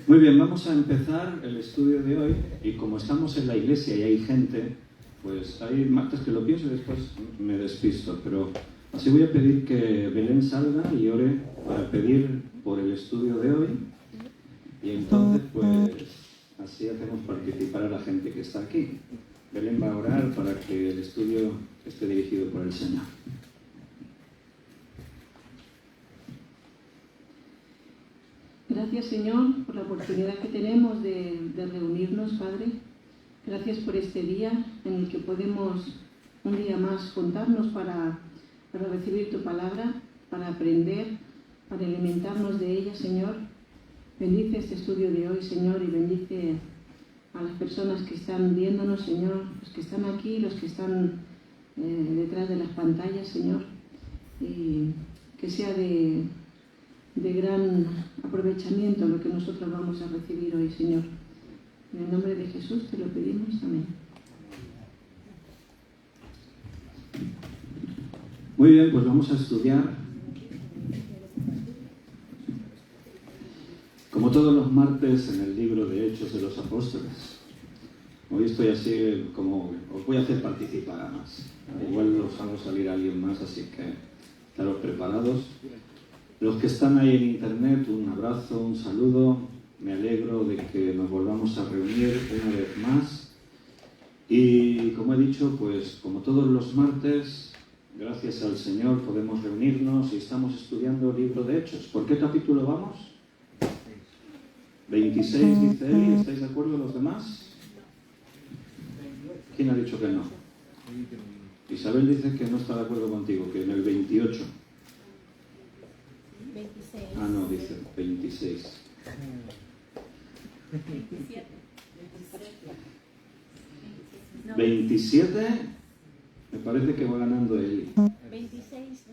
Muy bien, vamos a empezar el estudio de hoy y como estamos en la iglesia y hay gente, pues hay martes que lo pienso y después me despisto, pero así voy a pedir que Belén salga y ore para pedir por el estudio de hoy y entonces pues así hacemos participar a la gente que está aquí. Belén va a orar para que el estudio esté dirigido por el Señor. Gracias, Señor, por la oportunidad que tenemos de reunirnos, Padre. Gracias por este día en el que podemos un día más juntarnos para recibir tu palabra, para aprender, para alimentarnos de ella, Señor. Bendice este estudio de hoy, Señor, y bendice a las personas que están viéndonos, Señor, los que están aquí, los que están detrás de las pantallas, Señor. Y que sea de gran aprovechamiento lo que nosotros vamos a recibir hoy, Señor. En el nombre de Jesús te lo pedimos. Amén. Muy bien, pues vamos a estudiar, como todos los martes, en el libro de Hechos de los Apóstoles. Hoy estoy así como, os voy a hacer participar a más. Igual os hago salir a alguien más, así que estaros preparados. Los que están ahí en internet, un abrazo, un saludo. Me alegro de que nos volvamos a reunir una vez más. Y como he dicho, pues como todos los martes, gracias al Señor podemos reunirnos y estamos estudiando el libro de Hechos. ¿Por qué capítulo vamos? 26, dice Eli. ¿Estáis de acuerdo los demás? ¿Quién ha dicho que no? Isabel dice que no está de acuerdo contigo, que en el 28. 26. Ah, no, dice 26. 27. 27, me parece que va ganando Eli. 26.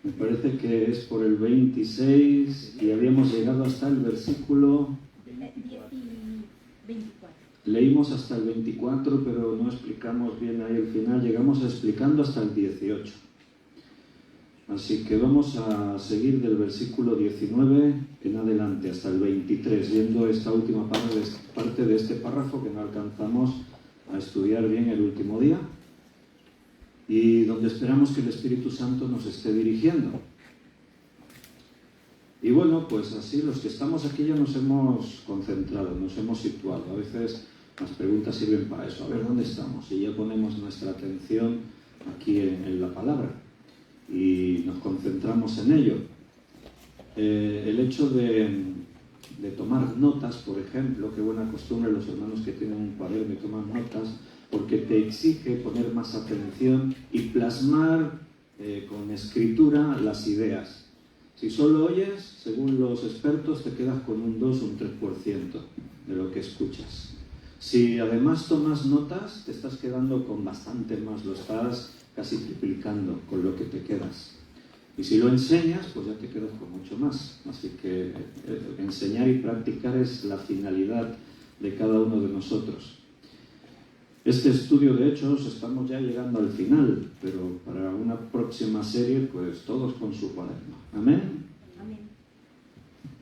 Me parece que es por el 26 y habíamos llegado hasta el versículo... 24. Leímos hasta el 24, pero no explicamos bien ahí el final. Llegamos explicando hasta el 18. Así que vamos a seguir del versículo 19 en adelante hasta el 23, viendo esta última parte de este párrafo que no alcanzamos a estudiar bien el último día y donde esperamos que el Espíritu Santo nos esté dirigiendo. Y bueno, pues así los que estamos aquí ya nos hemos concentrado, nos hemos situado. A veces las preguntas sirven para eso, a ver dónde estamos, y ya ponemos nuestra atención aquí en la palabra y nos concentramos en ello. El hecho de tomar notas, por ejemplo, qué buena costumbre los hermanos que tienen un cuaderno y toman notas, porque te exige poner más atención y plasmar con escritura las ideas. Si solo oyes, según los expertos, te quedas con un 2 o un 3% de lo que escuchas. Si además tomas notas, te estás quedando con bastante más, lo estás casi triplicando con lo que te quedas. Y si lo enseñas, pues ya te quedas con mucho más. Así que enseñar y practicar es la finalidad de cada uno de nosotros. Este estudio de Hechos estamos ya llegando al final, pero para una próxima serie, pues todos con su cuaderno. ¿Amén? Amén.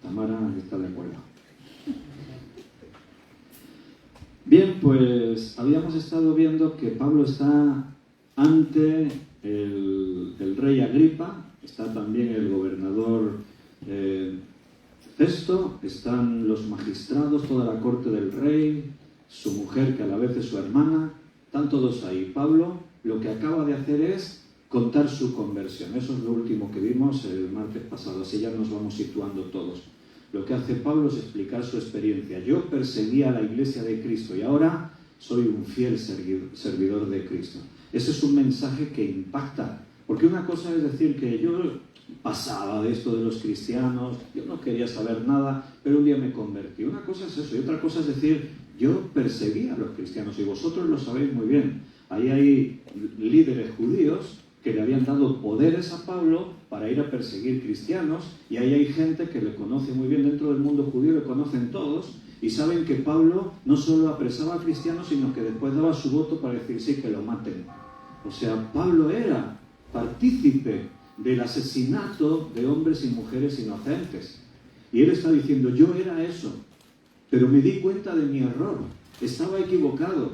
Tamara está de acuerdo. Bien, pues habíamos estado viendo que Pablo está ante el rey Agripa, está también el gobernador Festo, están los magistrados, toda la corte del rey, su mujer que a la vez es su hermana, están todos ahí. Pablo lo que acaba de hacer es contar su conversión. Eso es lo último que vimos el martes pasado, así ya nos vamos situando todos. Lo que hace Pablo es explicar su experiencia. Yo perseguía a la iglesia de Cristo y ahora soy un fiel servidor de Cristo. Ese es un mensaje que impacta, porque una cosa es decir que yo pasaba de esto de los cristianos, yo no quería saber nada, pero un día me convertí. Una cosa es eso, y otra cosa es decir, yo perseguía a los cristianos, y vosotros lo sabéis muy bien. Ahí hay líderes judíos que le habían dado poderes a Pablo para ir a perseguir cristianos, y ahí hay gente que le conoce muy bien dentro del mundo judío, le conocen todos, y saben que Pablo no solo apresaba a cristianos, sino que después daba su voto para decir sí, que lo maten. O sea, Pablo era partícipe del asesinato de hombres y mujeres inocentes. Y él está diciendo, yo era eso, pero me di cuenta de mi error, estaba equivocado.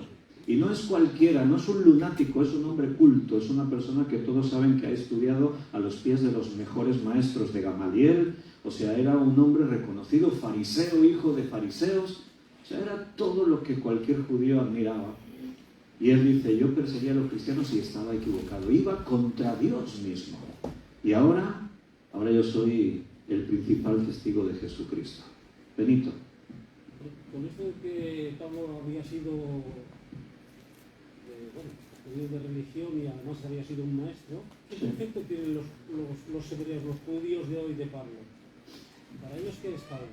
Y no es cualquiera, no es un lunático, es un hombre culto, es una persona que todos saben que ha estudiado a los pies de los mejores maestros, de Gamaliel, o sea, era un hombre reconocido, fariseo, hijo de fariseos, o sea, era todo lo que cualquier judío admiraba. Y él dice, yo perseguía a los cristianos y estaba equivocado, iba contra Dios mismo. Y ahora yo soy el principal testigo de Jesucristo. Benito. Con esto de que Pablo había sido judío de religión y además había sido un maestro, ¿qué concepto tienen los hebreos, los judíos de hoy de Pablo? ¿Para ellos qué es Pablo?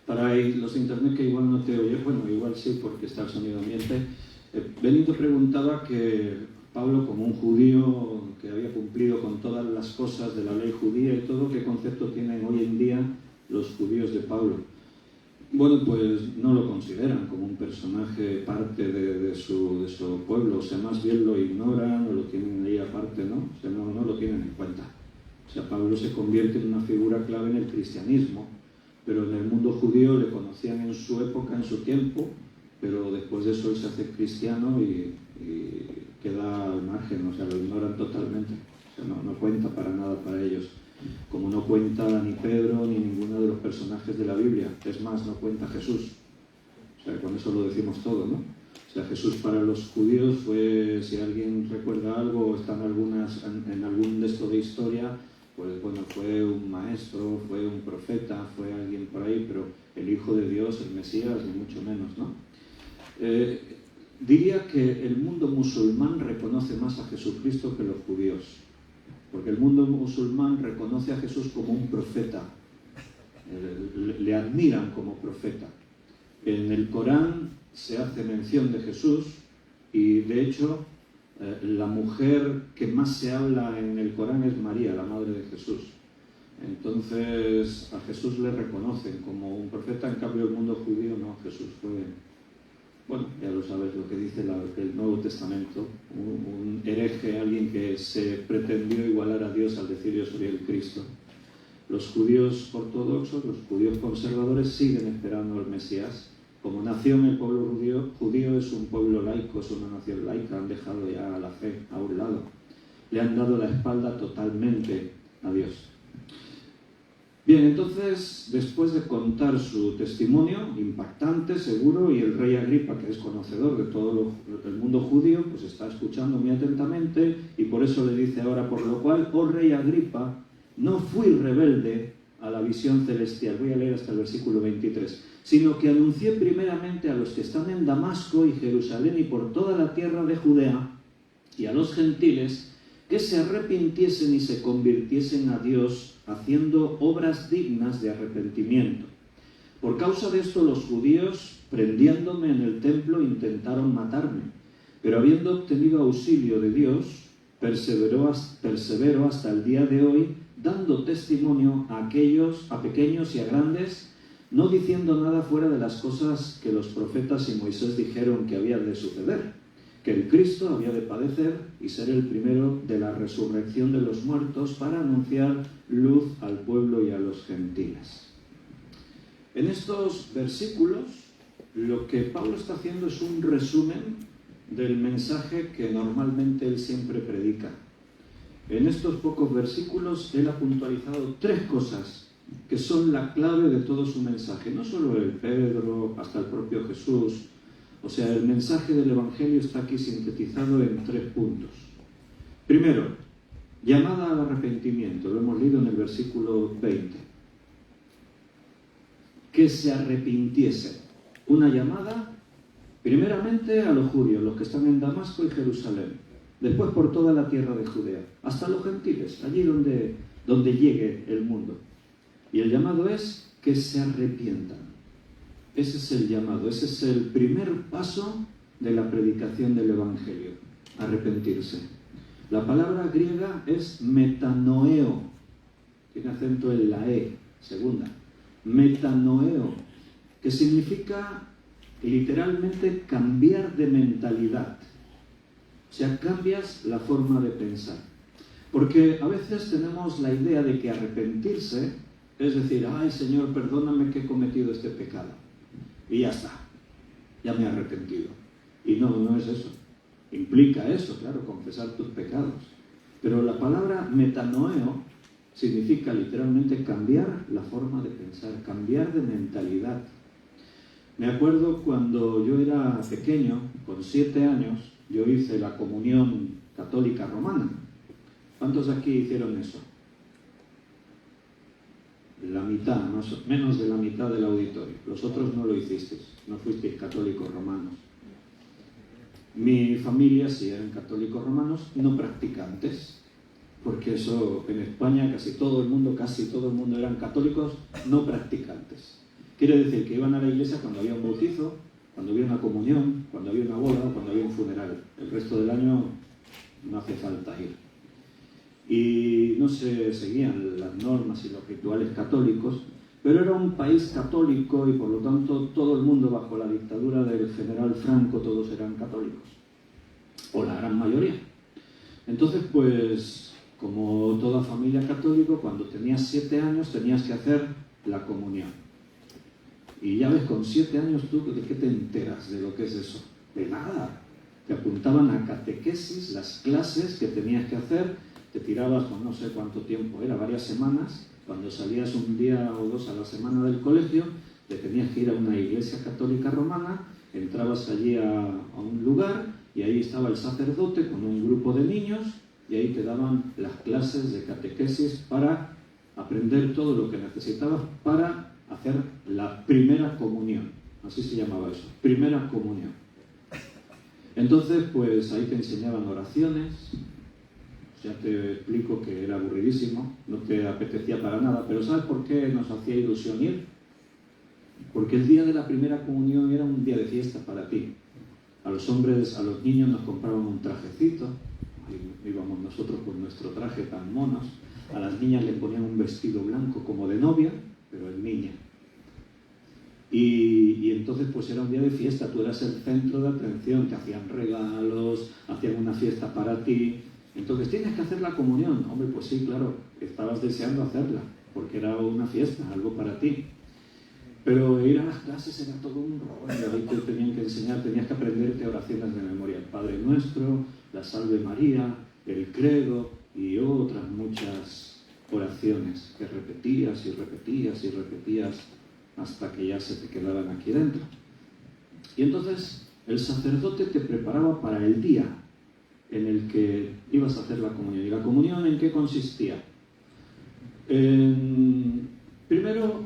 Para los de internet que igual no te oyen, bueno, igual sí porque está el sonido ambiente. Benito preguntaba que Pablo, como un judío que había cumplido con todas las cosas de la ley judía y todo, ¿qué concepto tienen hoy en día los judíos de Pablo? Bueno, pues no lo consideran como un personaje parte de su pueblo, o sea, más bien lo ignoran o lo tienen ahí aparte, ¿no? O sea, no lo tienen en cuenta. O sea, Pablo se convierte en una figura clave en el cristianismo, pero en el mundo judío le conocían en su época, en su tiempo, pero después de eso él se hace cristiano y queda al margen, o sea, lo ignoran totalmente. O sea, no cuenta para nada para ellos. Como no cuenta ni Pedro ni ninguno de los personajes de la Biblia. Es más, no cuenta Jesús. O sea, con eso lo decimos todo, ¿no? O sea, Jesús para los judíos fue, si alguien recuerda algo o está en algún de esto de historia, pues bueno, fue un maestro, fue un profeta, fue alguien por ahí, pero el Hijo de Dios, el Mesías, ni mucho menos, ¿no? Diría que el mundo musulmán reconoce más a Jesucristo que los judíos. Porque el mundo musulmán reconoce a Jesús como un profeta, le admiran como profeta. En el Corán se hace mención de Jesús y de hecho la mujer que más se habla en el Corán es María, la madre de Jesús. Entonces a Jesús le reconocen como un profeta, en cambio el mundo judío no, Jesús fue... Bueno, ya lo sabes lo que dice el Nuevo Testamento, un hereje, alguien que se pretendió igualar a Dios al decir yo soy el Cristo. Los judíos ortodoxos, los judíos conservadores siguen esperando al Mesías. Como nación, el pueblo judío es un pueblo laico, es una nación laica, han dejado ya la fe a un lado. Le han dado la espalda totalmente a Dios. Bien, entonces, después de contar su testimonio, impactante, seguro, y el rey Agripa, que es conocedor de todo el mundo judío, pues está escuchando muy atentamente, y por eso le dice ahora, por lo cual, oh rey Agripa, no fui rebelde a la visión celestial, voy a leer hasta el versículo 23, sino que anuncié primeramente a los que están en Damasco y Jerusalén y por toda la tierra de Judea, y a los gentiles, que se arrepintiesen y se convirtiesen a Dios, haciendo obras dignas de arrepentimiento. Por causa de esto los judíos, prendiéndome en el templo, intentaron matarme, pero habiendo obtenido auxilio de Dios, persevero hasta el día de hoy, dando testimonio a pequeños y a grandes, no diciendo nada fuera de las cosas que los profetas y Moisés dijeron que habían de suceder, que el Cristo había de padecer y ser el primero de la resurrección de los muertos para anunciar luz al pueblo y a los gentiles. En estos versículos, lo que Pablo está haciendo es un resumen del mensaje que normalmente él siempre predica. En estos pocos versículos, él ha puntualizado 3 cosas que son la clave de todo su mensaje. No solo el Pedro, hasta el propio Jesús. O sea, el mensaje del Evangelio está aquí sintetizado en 3 puntos. Primero, llamada al arrepentimiento. Lo hemos leído en el versículo 20. Que se arrepintiesen. Una llamada, primeramente a los judíos, los que están en Damasco y Jerusalén. Después por toda la tierra de Judea. Hasta los gentiles, allí donde llegue el mundo. Y el llamado es que se arrepientan. Ese es el llamado, ese es el primer paso de la predicación del Evangelio, arrepentirse. La palabra griega es metanoeo, tiene acento en la E, segunda. Metanoeo, que significa literalmente cambiar de mentalidad. O sea, cambias la forma de pensar. Porque a veces tenemos la idea de que arrepentirse es decir, ay Señor, perdóname que he cometido este pecado. Y ya está, ya me he arrepentido. Y no es eso. Implica eso, claro, confesar tus pecados. Pero la palabra metanoeo significa literalmente cambiar la forma de pensar, cambiar de mentalidad. Me acuerdo cuando yo era pequeño, con 7 años, yo hice la comunión católica romana. ¿Cuántos aquí hicieron eso? La mitad, menos de la mitad del auditorio. Los otros no lo hicisteis, no fuisteis católicos romanos. Mi familia sí eran católicos romanos, no practicantes, porque eso en España casi todo el mundo eran católicos no practicantes. Quiere decir que iban a la iglesia cuando había un bautizo, cuando había una comunión, cuando había una boda, cuando había un funeral. El resto del año no hace falta ir. Y no se seguían las normas y los rituales católicos, pero era un país católico y por lo tanto todo el mundo bajo la dictadura del general Franco, todos eran católicos, o la gran mayoría. Entonces, pues, como toda familia católica, cuando tenías 7 años tenías que hacer la comunión. Y ya ves, con 7 años tú, ¿de qué te enteras de lo que es eso? De nada. Te apuntaban a catequesis, las clases que tenías que hacer. Te tirabas, pues no sé cuánto tiempo era, varias semanas. Cuando salías un día o 2 a la semana del colegio, te tenías que ir a una iglesia católica romana, entrabas allí a un lugar y ahí estaba el sacerdote con un grupo de niños y ahí te daban las clases de catequesis para aprender todo lo que necesitabas para hacer la primera comunión. Así se llamaba eso, primera comunión. Entonces, pues ahí te enseñaban oraciones. Ya te explico que era aburridísimo, no te apetecía para nada, pero ¿sabes por qué nos hacía ilusión ir? Porque el día de la primera comunión era un día de fiesta para ti. A los hombres, a los niños nos compraban un trajecito, y íbamos nosotros con nuestro traje tan monos. A las niñas le ponían un vestido blanco como de novia, pero en niña. Y entonces pues era un día de fiesta, tú eras el centro de atención, te hacían regalos, hacían una fiesta para ti. Entonces, ¿tienes que hacer la comunión? Hombre, pues sí, claro, estabas deseando hacerla, porque era una fiesta, algo para ti. Pero ir a las clases era todo un rollo, ahí te tenían que enseñar, tenías que aprenderte oraciones de memoria. El Padre Nuestro, la Salve María, el Credo y otras muchas oraciones que repetías y repetías y repetías hasta que ya se te quedaban aquí dentro. Y entonces el sacerdote te preparaba para el día en el que ibas a hacer la comunión. ¿Y la comunión en qué consistía? Primero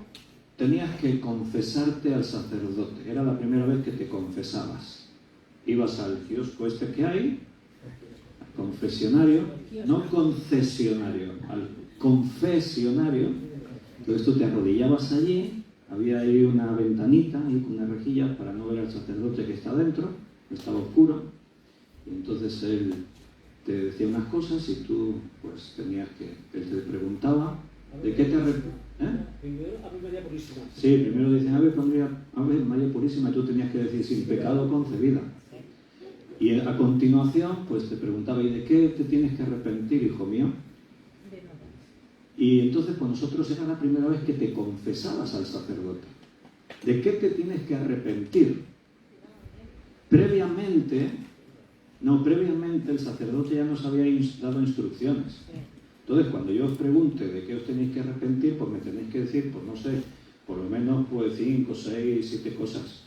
tenías que confesarte al sacerdote. Era la primera vez que te confesabas. Ibas al kiosco este que hay, al confesionario, no concesionario, al confesionario. Entonces tú te arrodillabas allí, había ahí una ventanita, ahí con una rejilla para no ver al sacerdote que está dentro, estaba oscuro. Y entonces él te decía unas cosas y tú pues tenías que, él te preguntaba, ¿de qué te arrepientes? Primero, Ave María Purísima. Sí, primero dicen Ave María Purísima y tú tenías que decir sin pecado concebida. Y a continuación pues te preguntaba, ¿y de qué te tienes que arrepentir, hijo mío? Y entonces pues nosotros era la primera vez que te confesabas al sacerdote. ¿De qué te tienes que arrepentir? Previamente el sacerdote ya nos había dado instrucciones. Entonces, cuando yo os pregunte de qué os tenéis que arrepentir, pues me tenéis que decir, pues no sé, por lo menos pues 5, 6, 7 cosas.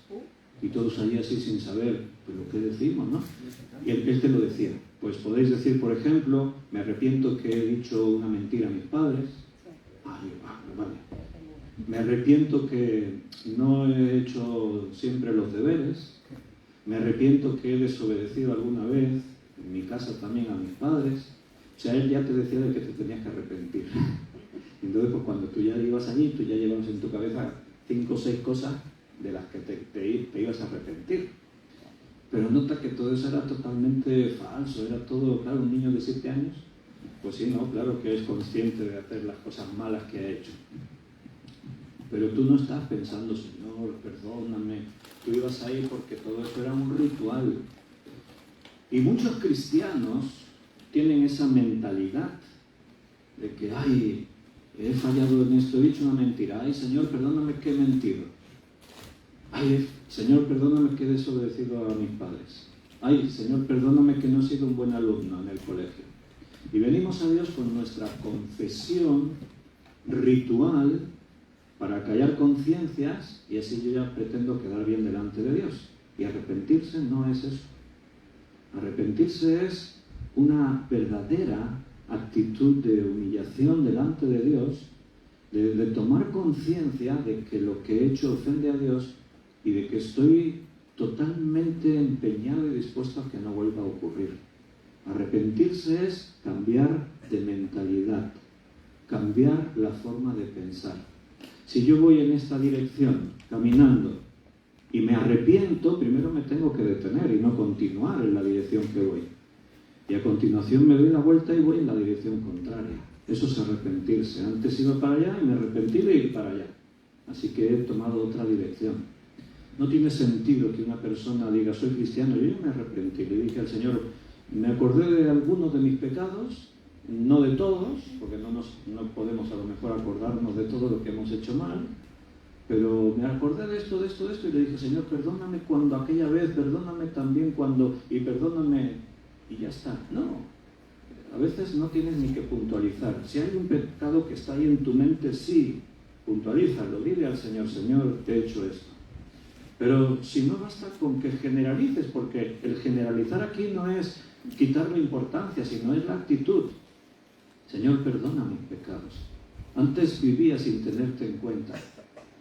Y todos allí así sin saber, pues lo que decimos, ¿no? Y él te lo decía. Pues podéis decir, por ejemplo, me arrepiento que he dicho una mentira a mis padres. Vale. Me arrepiento que no he hecho siempre los deberes. Me arrepiento que he desobedecido alguna vez, en mi casa también a mis padres. O sea, él ya te decía de que te tenías que arrepentir. Entonces, pues cuando tú ya ibas allí, tú ya llevabas en tu cabeza 5 o 6 cosas de las que te ibas a arrepentir. Pero nota que todo eso era totalmente falso, era todo, claro, un niño de 7 años, pues sí, no, claro que es consciente de hacer las cosas malas que ha hecho. Pero tú no estás pensando, Señor, perdóname. Tú ibas ahí porque todo eso era un ritual. Y muchos cristianos tienen esa mentalidad de que, he fallado en esto, he dicho una mentira. Ay, Señor, perdóname que he mentido. Ay, Señor, perdóname que he desobedecido a mis padres. Ay, Señor, perdóname que no he sido un buen alumno en el colegio. Y venimos a Dios con nuestra confesión ritual para callar conciencias, y así yo ya pretendo quedar bien delante de Dios. Y arrepentirse no es eso. Arrepentirse es una verdadera actitud de humillación delante de Dios, de tomar conciencia de que lo que he hecho ofende a Dios y de que estoy totalmente empeñado y dispuesto a que no vuelva a ocurrir. Arrepentirse es cambiar de mentalidad, cambiar la forma de pensar. Si yo voy en esta dirección, caminando, y me arrepiento, primero me tengo que detener y no continuar en la dirección que voy. Y a continuación me doy la vuelta y voy en la dirección contraria. Eso es arrepentirse. Antes iba para allá y me arrepentí de ir para allá. Así que he tomado otra dirección. No tiene sentido que una persona diga, soy cristiano. Yo ya me arrepentí. Le dije al Señor, me acordé de algunos de mis pecados, no de todos, porque no podemos a lo mejor acordarnos de todo lo que hemos hecho mal, pero me acordé de esto, y le dije, Señor, perdóname cuando aquella vez, perdóname también cuando, y perdóname, y ya está. No, a veces no tienes ni que puntualizar. Si hay un pecado que está ahí en tu mente, sí, puntualízalo, dile al Señor, Señor, te he hecho esto. Pero si no basta con que generalices, porque el generalizar aquí no es quitarle importancia, sino es la actitud. Señor, perdona mis pecados. Antes vivía sin tenerte en cuenta.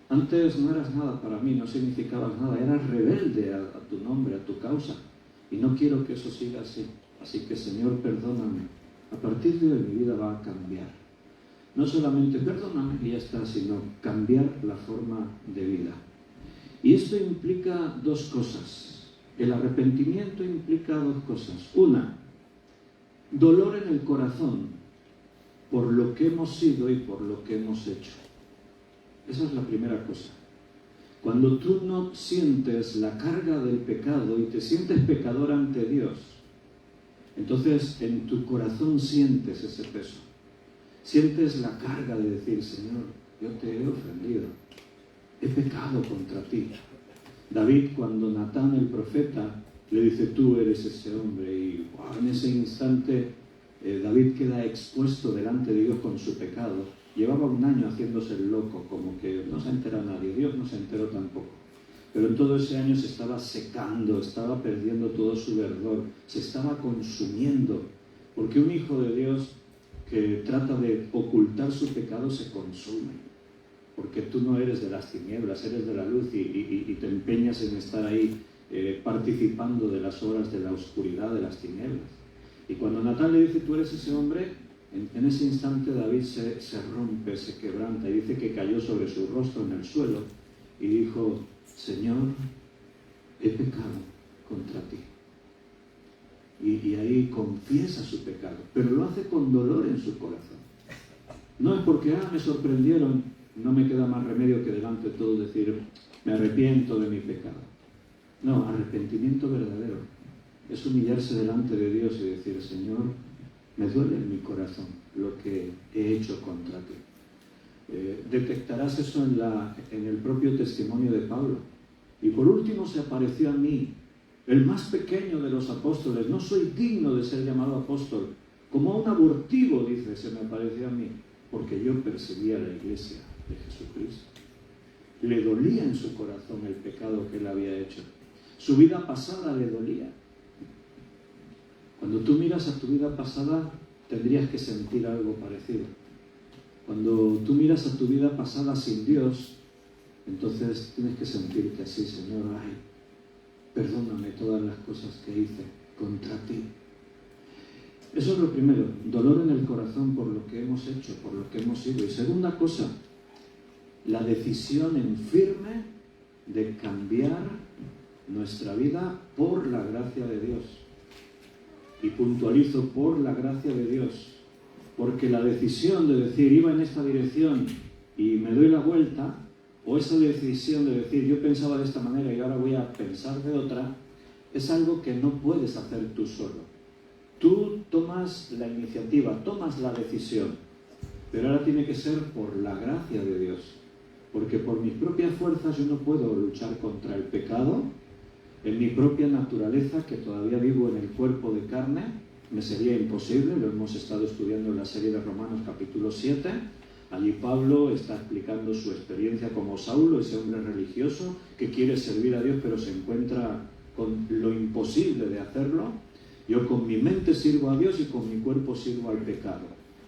Antes no eras nada para mí, no significabas nada, eras rebelde a tu nombre, a tu causa. Y no quiero que eso siga así. Así que, Señor, perdóname. A partir de hoy mi vida va a cambiar. No solamente perdóname y ya está, sino cambiar la forma de vida. Y esto implica dos cosas. El arrepentimiento implica dos cosas. Una, dolor en el corazón por lo que hemos sido y por lo que hemos hecho. Esa es la primera cosa. Cuando tú no sientes la carga del pecado y te sientes pecador ante Dios, entonces en tu corazón sientes ese peso. Sientes la carga de decir, Señor, yo te he ofendido. He pecado contra ti. David, cuando Natán el profeta le dice, tú eres ese hombre, y en ese instante David queda expuesto delante de Dios con su pecado. Llevaba un año haciéndose el loco, como que no se entera nadie, Dios no se enteró tampoco. Pero en todo ese año se estaba secando, estaba perdiendo todo su verdor, se estaba consumiendo, porque un hijo de Dios que trata de ocultar su pecado se consume. Porque tú no eres de las tinieblas, eres de la luz y te empeñas en estar ahí participando de las obras de la oscuridad, de las tinieblas. Y cuando Natán le dice, tú eres ese hombre, en ese instante David se rompe, se quebranta y dice que cayó sobre su rostro en el suelo y dijo, Señor, he pecado contra ti. Y ahí confiesa su pecado, pero lo hace con dolor en su corazón. No es porque, me sorprendieron, no me queda más remedio que delante de todos decir, me arrepiento de mi pecado. No, arrepentimiento verdadero es humillarse delante de Dios y decir, Señor, me duele en mi corazón lo que he hecho contra ti. Detectarás eso en el propio testimonio de Pablo. Y por último se apareció a mí, el más pequeño de los apóstoles. No soy digno de ser llamado apóstol. Como a un abortivo, dice, se me apareció a mí, porque yo perseguía la iglesia de Jesucristo. Le dolía en su corazón el pecado que él había hecho. Su vida pasada le dolía. Cuando tú miras a tu vida pasada, tendrías que sentir algo parecido. Cuando tú miras a tu vida pasada sin Dios, entonces tienes que sentirte así, Señor, ay, perdóname todas las cosas que hice contra ti. Eso es lo primero, dolor en el corazón por lo que hemos hecho, por lo que hemos sido. Y segunda cosa, la decisión en firme de cambiar nuestra vida por la gracia de Dios. Y puntualizo, por la gracia de Dios. Porque la decisión de decir, iba en esta dirección y me doy la vuelta, o esa decisión de decir, yo pensaba de esta manera y ahora voy a pensar de otra, es algo que no puedes hacer tú solo. Tú tomas la iniciativa, tomas la decisión. Pero ahora tiene que ser por la gracia de Dios. Porque por mis propias fuerzas yo no puedo luchar contra el pecado. En mi propia naturaleza, que todavía vivo en el cuerpo de carne, me sería imposible. Lo hemos estado estudiando en la serie de Romanos capítulo 7. Allí Pablo está explicando su experiencia como Saulo, ese hombre religioso que quiere servir a Dios pero se encuentra con lo imposible de hacerlo. Yo con mi mente sirvo a Dios y con mi cuerpo sirvo al pecado.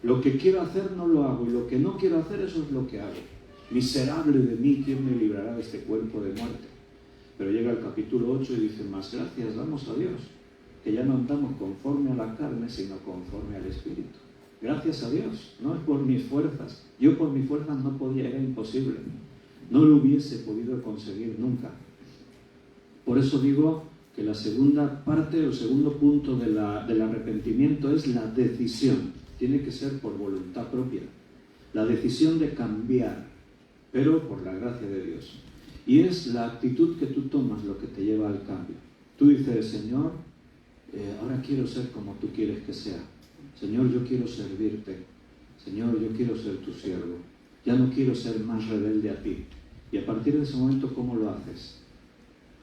Lo que quiero hacer no lo hago y lo que no quiero hacer eso es lo que hago. Miserable de mí, ¿quién me librará de este cuerpo de muerte? Pero llega el capítulo 8 y dice, más gracias damos a Dios, que ya no andamos conforme a la carne, sino conforme al Espíritu. Gracias a Dios, no es por mis fuerzas. Yo por mis fuerzas no podía, era imposible. No lo hubiese podido conseguir nunca. Por eso digo que la segunda parte, el segundo punto del arrepentimiento es la decisión. Tiene que ser por voluntad propia. La decisión de cambiar, pero por la gracia de Dios. Y es la actitud que tú tomas lo que te lleva al cambio. Tú dices, Señor, ahora quiero ser como tú quieres que sea. Señor, yo quiero servirte. Señor, yo quiero ser tu siervo. Ya no quiero ser más rebelde a ti. Y a partir de ese momento, ¿cómo lo haces?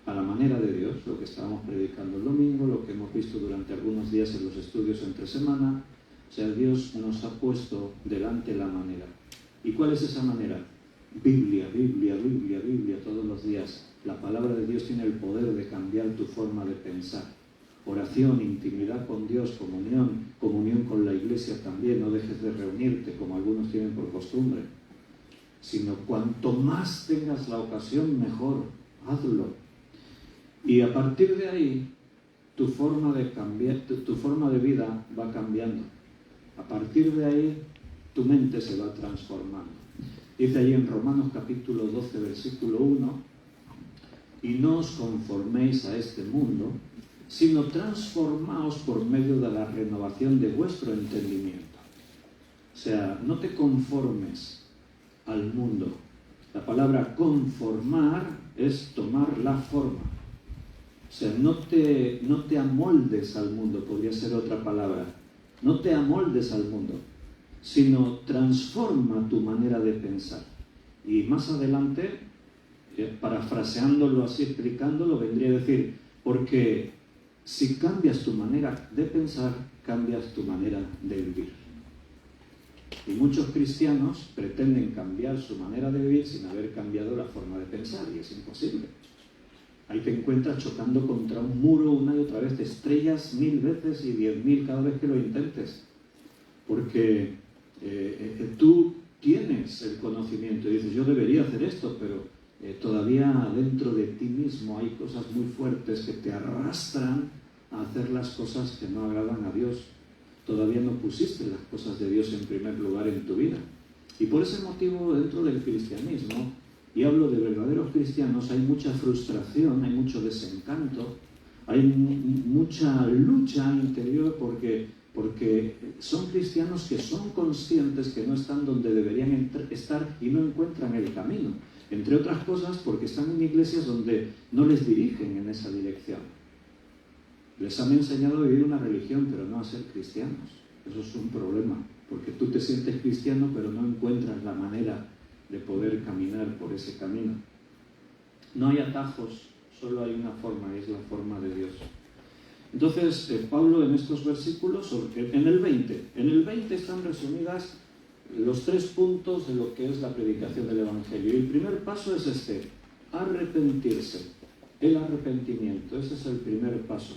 A la manera de Dios, lo que estábamos predicando el domingo, lo que hemos visto durante algunos días en los estudios entre semana. O sea, Dios nos ha puesto delante la manera. ¿Y cuál es esa manera? Biblia, Biblia, Biblia, Biblia, todos los días. La palabra de Dios tiene el poder de cambiar tu forma de pensar. Oración, intimidad con Dios, comunión con la iglesia también. No dejes de reunirte como algunos tienen por costumbre. Sino cuanto más tengas la ocasión, mejor. Hazlo. Y a partir de ahí, tu forma de vida va cambiando. A partir de ahí, tu mente se va transformando. Dice allí en Romanos capítulo 12, versículo 1, y no os conforméis a este mundo, sino transformaos por medio de la renovación de vuestro entendimiento. O sea, no te conformes al mundo. La palabra conformar es tomar la forma. O sea, no te amoldes al mundo, podría ser otra palabra. No te amoldes al mundo, sino transforma tu manera de pensar. Y más adelante, parafraseándolo así, explicándolo, vendría a decir, porque si cambias tu manera de pensar, cambias tu manera de vivir. Y muchos cristianos pretenden cambiar su manera de vivir sin haber cambiado la forma de pensar, y es imposible. Ahí te encuentras chocando contra un muro una y otra vez, te estrellas 1000 veces y 10.000 cada vez que lo intentes. Porque tú tienes el conocimiento y dices, yo debería hacer esto, pero todavía dentro de ti mismo hay cosas muy fuertes que te arrastran a hacer las cosas que no agradan a Dios. Todavía no pusiste las cosas de Dios en primer lugar en tu vida. Y por ese motivo, dentro del cristianismo, y hablo de verdaderos cristianos, hay mucha frustración, hay mucho desencanto, hay mucha lucha interior porque son cristianos que son conscientes que no están donde deberían estar y no encuentran el camino. Entre otras cosas porque están en iglesias donde no les dirigen en esa dirección. Les han enseñado a vivir una religión, pero no a ser cristianos. Eso es un problema, porque tú te sientes cristiano, pero no encuentras la manera de poder caminar por ese camino. No hay atajos, solo hay una forma, y es la forma de Dios. Entonces, Pablo en estos versículos, en el 20 están resumidas los 3 puntos de lo que es la predicación del Evangelio. Y el primer paso es arrepentirse, el arrepentimiento, ese es el primer paso.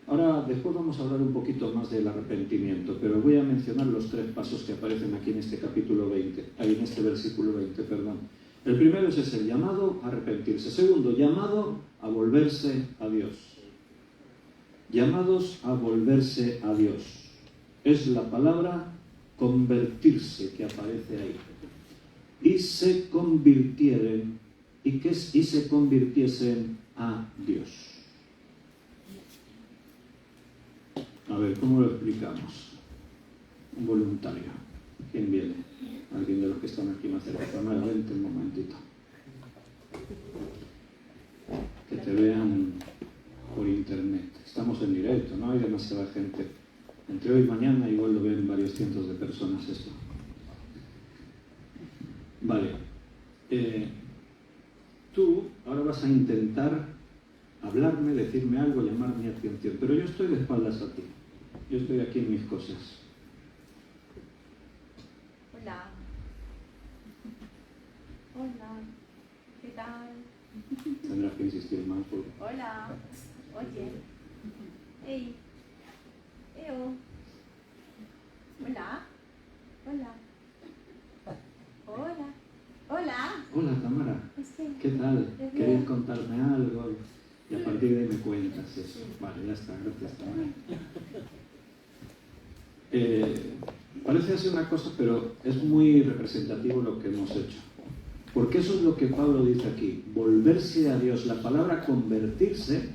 Ahora, después vamos a hablar un poquito más del arrepentimiento, pero voy a mencionar los 3 pasos que aparecen aquí en este capítulo 20, en este versículo 20, perdón. El primero es ese, el llamado a arrepentirse. Segundo, llamado a volverse a Dios. Llamados a volverse a Dios. Es la palabra convertirse que aparece ahí. Y se convirtiesen a Dios. A ver, ¿cómo lo explicamos? Un voluntario. ¿Quién viene? Alguien de los que están aquí más cerca. Vente un momentito. Que te vean por internet. Estamos en directo, no hay demasiada gente. Entre hoy y mañana igual lo ven varios cientos de personas esto. tú ahora vas a intentar hablarme, decirme algo, llamar mi atención, pero yo estoy de espaldas a ti. Yo estoy aquí en mis cosas. Hola. Hola. ¿Qué tal? Tendrás que insistir más porque... Hola. Oye. Hey. Eo. Hola. Hola. Hola. Hola. Hola, Tamara. ¿Qué tal? ¿Querías contarme algo? Y a partir de ahí me cuentas eso. Vale, ya está. Gracias, Tamara. Parece así una cosa, pero es muy representativo lo que hemos hecho. Porque eso es lo que Pablo dice aquí. Volverse a Dios. La palabra convertirse,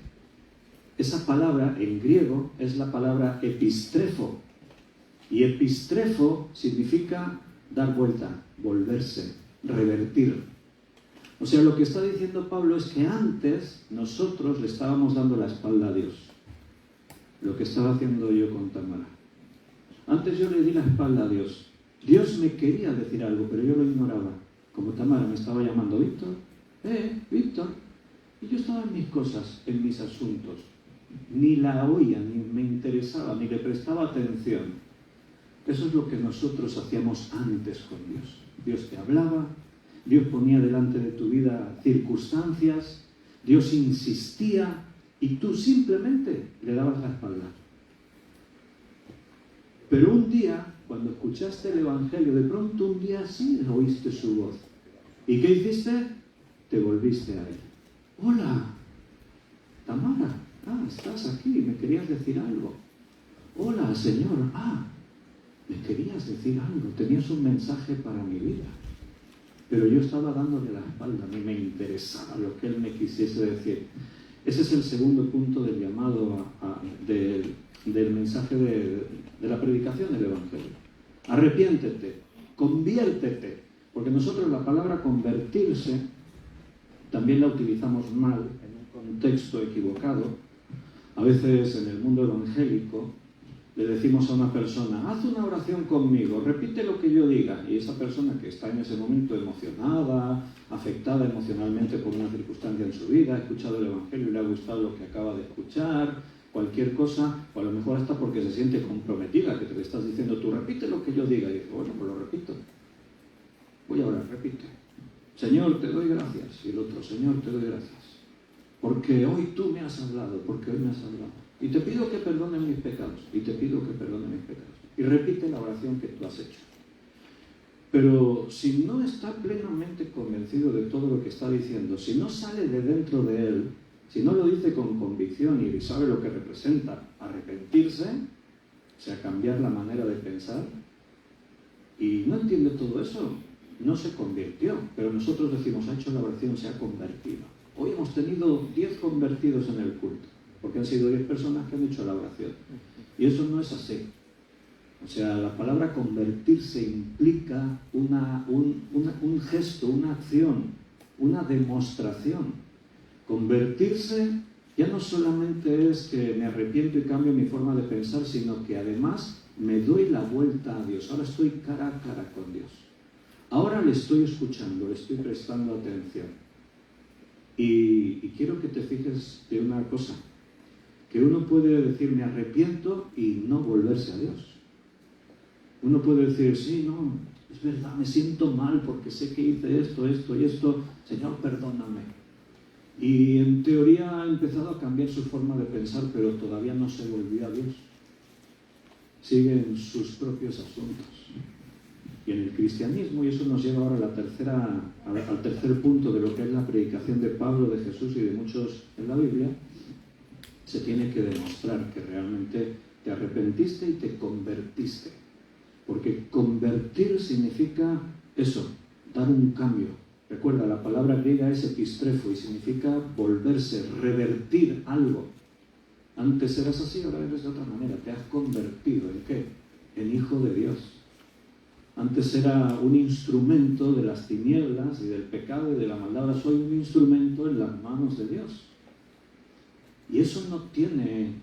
esa palabra en griego es la palabra epistrefo. Y epistrefo significa dar vuelta, volverse, revertir. O sea, lo que está diciendo Pablo es que antes nosotros le estábamos dando la espalda a Dios. Lo que estaba haciendo yo con Tamara. Antes yo le di la espalda a Dios. Dios me quería decir algo, pero yo lo ignoraba. Como Tamara me estaba llamando Víctor. Víctor. Y yo estaba en mis cosas, en mis asuntos. Ni la oía, ni me interesaba, ni le prestaba atención. Eso es lo que nosotros hacíamos antes con Dios. Dios te hablaba, Dios ponía delante de tu vida circunstancias, Dios insistía y tú simplemente le dabas la espalda. Pero un día, cuando escuchaste el Evangelio, de pronto un día sí oíste su voz. ¿Y qué hiciste? Te volviste a él. Hola, Tamara, estás aquí, me querías decir algo. Hola, Señor, me querías decir algo, tenías un mensaje para mi vida. Pero yo estaba dándole la espalda, ni me interesaba lo que él me quisiese decir. Ese es el segundo punto del llamado del mensaje de la predicación del Evangelio. Arrepiéntete, conviértete, porque nosotros la palabra convertirse también la utilizamos mal, en un contexto equivocado. A veces en el mundo evangélico le decimos a una persona, haz una oración conmigo, repite lo que yo diga, y esa persona que está en ese momento emocionada, afectada emocionalmente por una circunstancia en su vida, ha escuchado el Evangelio y le ha gustado lo que acaba de escuchar, cualquier cosa, o a lo mejor hasta porque se siente comprometida, que te le estás diciendo, tú repite lo que yo diga, y dice, bueno, pues lo repito. Voy a orar, repite. Señor, te doy gracias. Y el otro, Señor, te doy gracias. Porque hoy tú me has hablado, porque hoy me has hablado. Y te pido que perdones mis pecados. Y te pido que perdones mis pecados. Y repite la oración que tú has hecho. Pero si no está plenamente convencido de todo lo que está diciendo, si no sale de dentro de él, si no lo dice con convicción y sabe lo que representa arrepentirse, o sea, cambiar la manera de pensar, y no entiende todo eso, no se convirtió. Pero nosotros decimos, ha hecho la oración, se ha convertido. Hoy hemos tenido 10 convertidos en el culto, porque han sido 10 personas que han hecho la oración. Y eso no es así. O sea, la palabra convertirse implica un gesto, una acción, una demostración. Convertirse ya no solamente es que me arrepiento y cambio mi forma de pensar, sino que además me doy la vuelta a Dios. Ahora estoy cara a cara con Dios. Ahora le estoy escuchando, le estoy prestando atención. Y quiero que te fijes de una cosa, que uno puede decir me arrepiento y no volverse a Dios. Uno puede decir, sí, no, es verdad, me siento mal porque sé que hice esto, esto y esto, Señor, perdóname. Y en teoría ha empezado a cambiar su forma de pensar, pero todavía no se volvió a Dios. Sigue en sus propios asuntos. Y en el cristianismo, y eso nos lleva ahora a al tercer punto de lo que es la predicación de Pablo, de Jesús y de muchos en la Biblia, se tiene que demostrar que realmente te arrepentiste y te convertiste. Porque convertir significa eso, dar un cambio. Recuerda, la palabra griega es epistrefo y significa volverse, revertir algo. Antes eras así, ahora eres de otra manera. Te has convertido. ¿En qué? En hijo de Dios. Antes era un instrumento de las tinieblas y del pecado y de la maldad. Ahora soy un instrumento en las manos de Dios. Y eso no tiene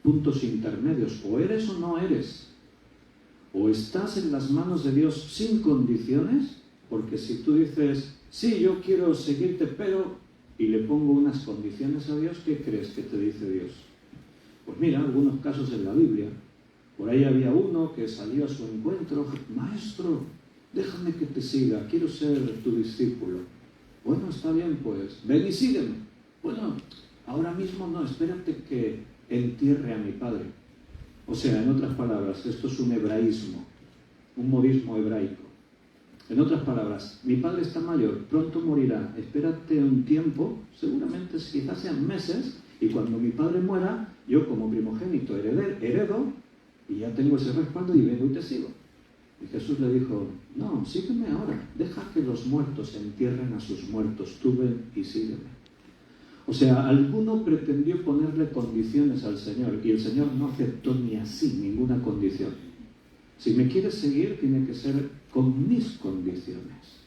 puntos intermedios. O eres o no eres. O estás en las manos de Dios sin condiciones, Porque si tú dices, sí, yo quiero seguirte, pero, y le pongo unas condiciones a Dios, ¿qué crees que te dice Dios? Pues mira, algunos casos en la Biblia. Por ahí había uno que salió a su encuentro, maestro, déjame que te siga, quiero ser tu discípulo. Bueno, está bien, pues, ven y sígueme. Bueno, ahora mismo no, espérate que entierre a mi padre. O sea, en otras palabras, esto es un hebraísmo, un modismo hebraico. En otras palabras, mi padre está mayor, pronto morirá, espérate un tiempo, seguramente quizás sean meses, y cuando mi padre muera, yo como primogénito heredo, y ya tengo ese respaldo y vengo y te sigo. Y Jesús le dijo, no, sígueme ahora, deja que los muertos entierren a sus muertos, tú ven y sígueme. O sea, alguno pretendió ponerle condiciones al Señor, y el Señor no aceptó ni así ninguna condición. Si me quieres seguir, tiene que ser con mis condiciones.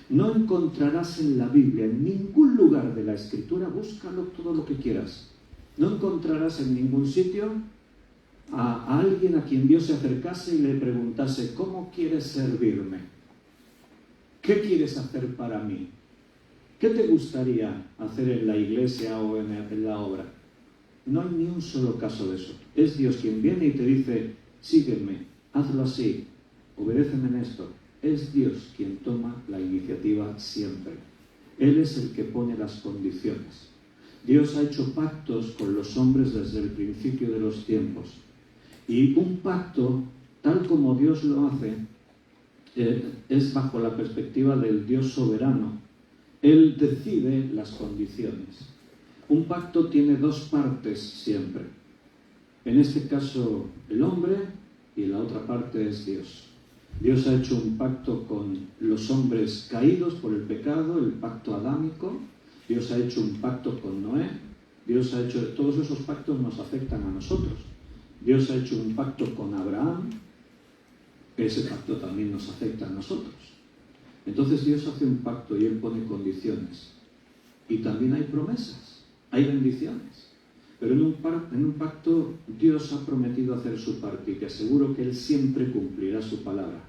No encontrarás en la Biblia, en ningún lugar de la Escritura, búscalo todo lo que quieras. No encontrarás en ningún sitio a alguien a quien Dios se acercase y le preguntase, ¿cómo quieres servirme? ¿Qué quieres hacer para mí? ¿Qué te gustaría hacer en la iglesia o en la obra? No hay ni un solo caso de eso. Es Dios quien viene y te dice, sígueme, hazlo así, obedéceme en esto. Es Dios quien toma la iniciativa siempre. Él es el que pone las condiciones. Dios ha hecho pactos con los hombres desde el principio de los tiempos. Y un pacto, tal como Dios lo hace, es bajo la perspectiva del Dios soberano. Él decide las condiciones. Un pacto tiene dos partes siempre. En este caso, el hombre, y la otra parte es Dios. Dios ha hecho un pacto con los hombres caídos por el pecado, el pacto adámico. Dios ha hecho un pacto con Noé. Dios ha hecho, todos esos pactos nos afectan a nosotros. Dios ha hecho un pacto con Abraham. Ese pacto también nos afecta a nosotros. Entonces Dios hace un pacto y Él pone condiciones. Y también hay promesas, hay bendiciones. Pero en un pacto Dios ha prometido hacer su parte y te aseguro que Él siempre cumplirá su palabra.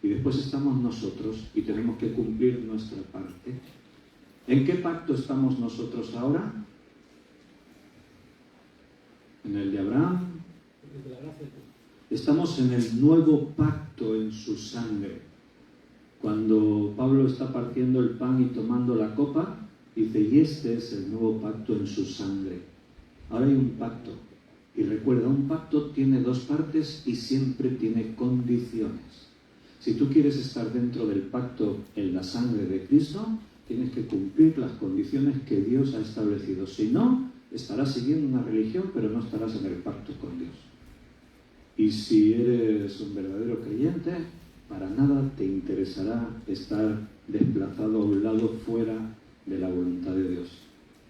Y después estamos nosotros y tenemos que cumplir nuestra parte. ¿En qué pacto estamos nosotros ahora? ¿En el de Abraham? Estamos en el nuevo pacto en su sangre. Cuando Pablo está partiendo el pan y tomando la copa, dice, y este es el nuevo pacto en su sangre. Ahora hay un pacto. Y recuerda, un pacto tiene dos partes y siempre tiene condiciones. Si tú quieres estar dentro del pacto en la sangre de Cristo, tienes que cumplir las condiciones que Dios ha establecido. Si no, estarás siguiendo una religión, pero no estarás en el pacto con Dios. Y si eres un verdadero creyente, para nada te interesará estar desplazado a un lado fuera de la voluntad de Dios.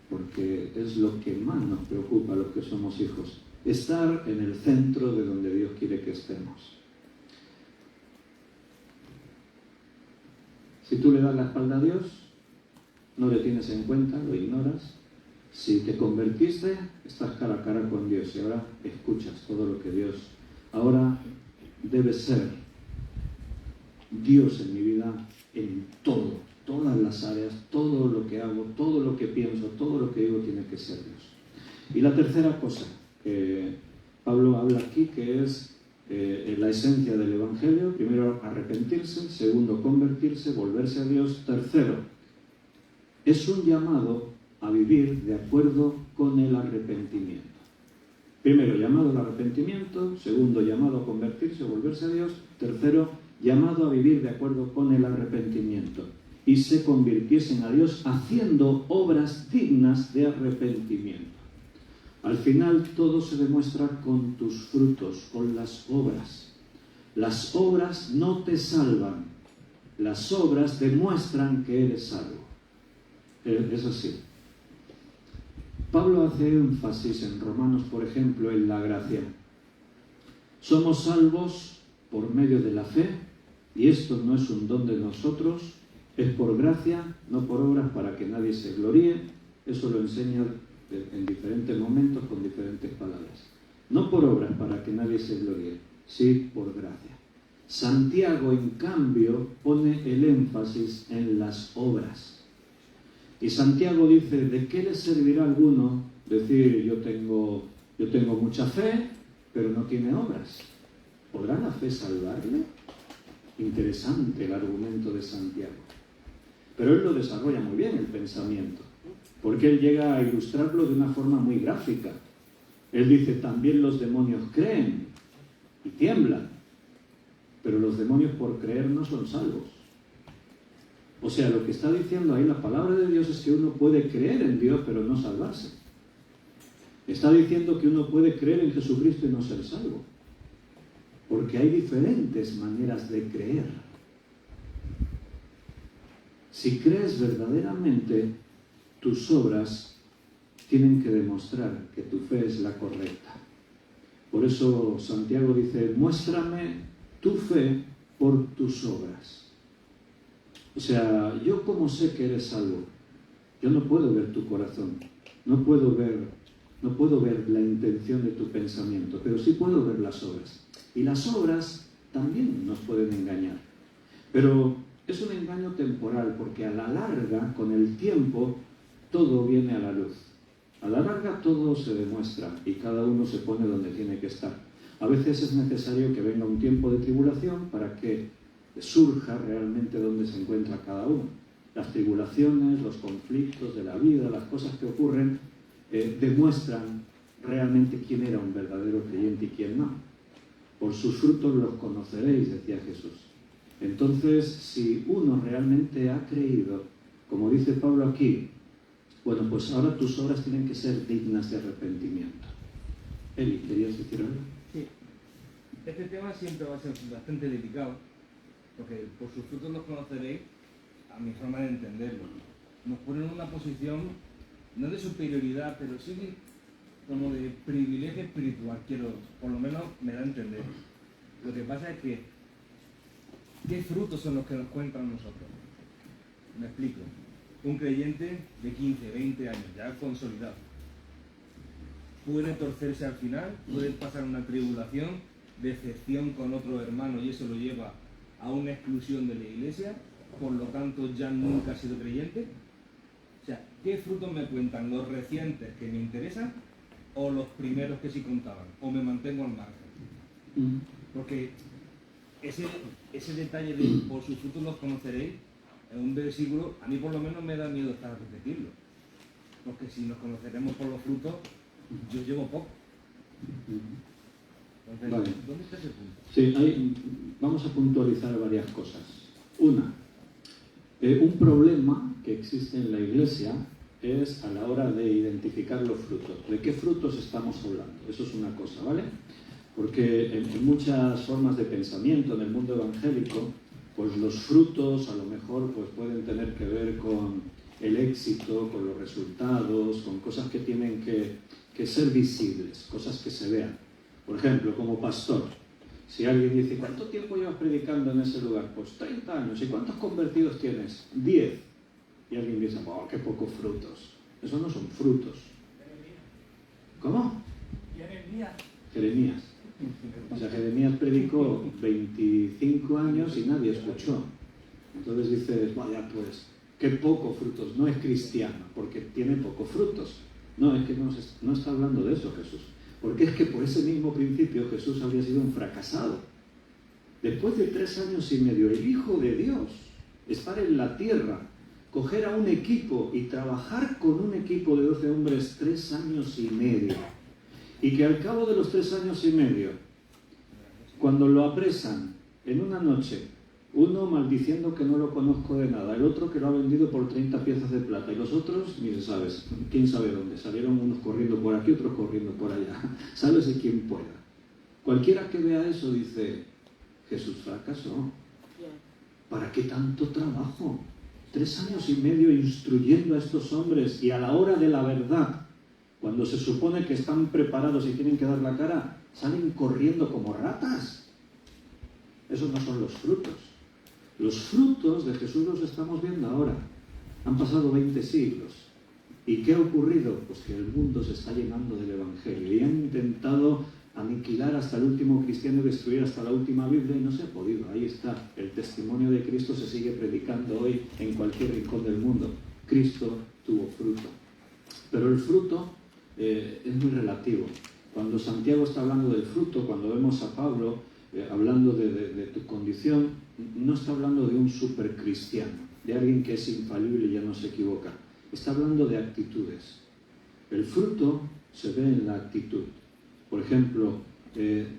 Porque es lo que más nos preocupa a los que somos hijos. Estar en el centro de donde Dios quiere que estemos. Si tú le das la espalda a Dios, no le tienes en cuenta, lo ignoras. Si te convertiste, estás cara a cara con Dios y ahora escuchas todo lo que Dios... Ahora debe ser Dios en mi vida en todo, todas las áreas, todo lo que hago, todo lo que pienso, todo lo que digo tiene que ser Dios. Y la tercera cosa que Pablo habla aquí, que es la esencia del Evangelio: primero, arrepentirse; segundo, convertirse, volverse a Dios; tercero, es un llamado a vivir de acuerdo con el arrepentimiento. Primero, llamado al arrepentimiento; segundo, llamado a convertirse o volverse a Dios; tercero, llamado a vivir de acuerdo con el arrepentimiento. Y se convirtiesen a Dios haciendo obras dignas de arrepentimiento. Al final todo se demuestra con tus frutos, con las obras. Las obras no te salvan. Las obras demuestran que eres salvo. Es así. Pablo hace énfasis en Romanos, por ejemplo, en la gracia. Somos salvos por medio de la fe, y esto no es un don de nosotros, es por gracia, no por obras, para que nadie se gloríe. Eso lo enseña en diferentes momentos con diferentes palabras. No por obras para que nadie se gloríe, sí por gracia. Santiago, en cambio, pone el énfasis en las obras. Y Santiago dice, ¿de qué le servirá a alguno decir yo tengo mucha fe, pero no tiene obras? ¿Podrá la fe salvarle? Interesante el argumento de Santiago. Pero él lo desarrolla muy bien, el pensamiento, porque él llega a ilustrarlo de una forma muy gráfica. Él dice, también los demonios creen y tiemblan, pero los demonios por creer no son salvos. O sea, lo que está diciendo ahí la palabra de Dios es que uno puede creer en Dios, pero no salvarse. Está diciendo que uno puede creer en Jesucristo y no ser salvo. Porque hay diferentes maneras de creer. Si crees verdaderamente, tus obras tienen que demostrar que tu fe es la correcta. Por eso Santiago dice, muéstrame tu fe por tus obras. O sea, yo como sé que eres salvo, yo no puedo ver tu corazón, no puedo ver la intención de tu pensamiento, pero sí puedo ver las obras. Y las obras también nos pueden engañar. Pero es un engaño temporal, porque a la larga, con el tiempo, todo viene a la luz. A la larga todo se demuestra y cada uno se pone donde tiene que estar. A veces es necesario que venga un tiempo de tribulación para que surja realmente dónde se encuentra cada uno. Las tribulaciones, los conflictos de la vida, las cosas que ocurren, demuestran realmente quién era un verdadero creyente y quién no. Por sus frutos los conoceréis, decía Jesús. Entonces, si uno realmente ha creído, como dice Pablo aquí, bueno, pues ahora tus obras tienen que ser dignas de arrepentimiento. Eli, ¿querías decir algo? Sí. Este tema siempre va a ser bastante delicado, porque por sus frutos los conoceréis, a mi forma de entenderlo. Nos ponen en una posición, no de superioridad, pero sí como de privilegio espiritual, por lo menos me da a entender. Lo que pasa es que, ¿qué frutos son los que nos cuentan nosotros? Me explico. Un creyente de 15, 20 años, ya consolidado, puede torcerse al final, puede pasar una tribulación, decepción con otro hermano y eso lo lleva a una exclusión de la iglesia, por lo tanto ya nunca ha sido creyente. O sea, ¿qué frutos me cuentan? ¿Los recientes que me interesan o los primeros que sí contaban? ¿O me mantengo al margen? Porque ese detalle de por sus frutos los conoceréis, en un versículo, a mí por lo menos me da miedo estar a repetirlo. Porque si nos conoceremos por los frutos, yo llevo poco. Entonces, Vale. ¿dónde está ese punto? Sí, vamos a puntualizar varias cosas. Una, un problema que existe en la Iglesia es a la hora de identificar los frutos. ¿De qué frutos estamos hablando? Eso es una cosa, ¿vale? Porque en muchas formas de pensamiento en el mundo evangélico, pues los frutos a lo mejor pues pueden tener que ver con el éxito, con los resultados, con cosas que tienen que ser visibles, cosas que se vean. Por ejemplo, como pastor, si alguien dice, ¿cuánto tiempo llevas predicando en ese lugar? Pues 30 años. ¿Y cuántos convertidos tienes? 10. Y alguien dice, ¡oh, qué pocos frutos! Esos no son frutos. ¿Cómo? Jeremías. O sea, Jeremías predicó 25 años y nadie escuchó. Entonces dices, vaya pues, qué pocos frutos. No es cristiano, porque tiene pocos frutos. No, es que no está hablando de eso Jesús. Porque es que por ese mismo principio Jesús habría sido un fracasado. Después de 3 años y medio, el Hijo de Dios, estar en la tierra, coger a un equipo y trabajar con un equipo de 12 hombres 3 años y medio. Y que al cabo de los 3 años y medio, cuando lo apresan en una noche, uno maldiciendo que no lo conozco de nada, el otro que lo ha vendido por 30 piezas de plata, y los otros, ni se sabe, quién sabe dónde, salieron unos corriendo por aquí, otros corriendo por allá, sabes de quién pueda. Cualquiera que vea eso dice, Jesús fracasó. ¿Para qué tanto trabajo? 3 años y medio instruyendo a estos hombres y a la hora de la verdad, cuando se supone que están preparados y tienen que dar la cara, salen corriendo como ratas. Esos no son los frutos. Los frutos de Jesús los estamos viendo ahora. Han pasado 20 siglos. ¿Y qué ha ocurrido? Pues que el mundo se está llenando del Evangelio y han intentado aniquilar hasta el último cristiano y destruir hasta la última Biblia, y no se ha podido. Ahí está, el testimonio de Cristo se sigue predicando hoy en cualquier rincón del mundo. Cristo tuvo fruto. Pero el fruto es muy relativo. Cuando Santiago está hablando del fruto, cuando vemos a Pablo hablando de tu condición, no está hablando de un supercristiano, de alguien que es infalible y ya no se equivoca. Está hablando de actitudes. El fruto se ve en la actitud. Por ejemplo,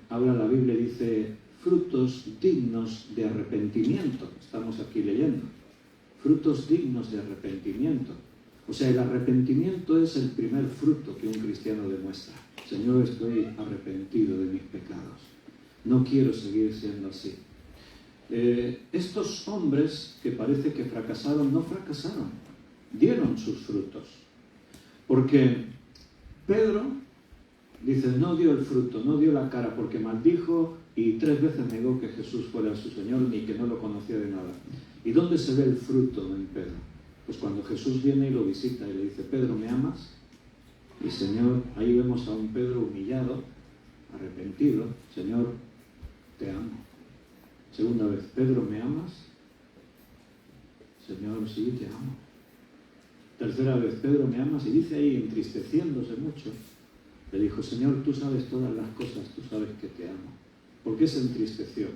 habla la Biblia y dice frutos dignos de arrepentimiento. Estamos aquí leyendo. Frutos dignos de arrepentimiento. O sea, el arrepentimiento es el primer fruto que un cristiano demuestra. Señor, estoy arrepentido de mis pecados. No quiero seguir siendo así. Estos hombres que parece que fracasaron, no fracasaron. Dieron sus frutos. Porque Pedro, dice, no dio el fruto, no dio la cara, porque maldijo y 3 veces negó que Jesús fuera su Señor ni que no lo conocía de nada. ¿Y dónde se ve el fruto en Pedro? Pues cuando Jesús viene y lo visita y le dice, Pedro, ¿me amas? Y Señor, ahí vemos a un Pedro humillado, arrepentido. Señor, te amo. Segunda vez, Pedro, ¿me amas? Señor, sí, te amo. Tercera vez, Pedro, ¿me amas? Y dice ahí, entristeciéndose mucho, le dijo, Señor, tú sabes todas las cosas, tú sabes que te amo. ¿Por qué se entristeció?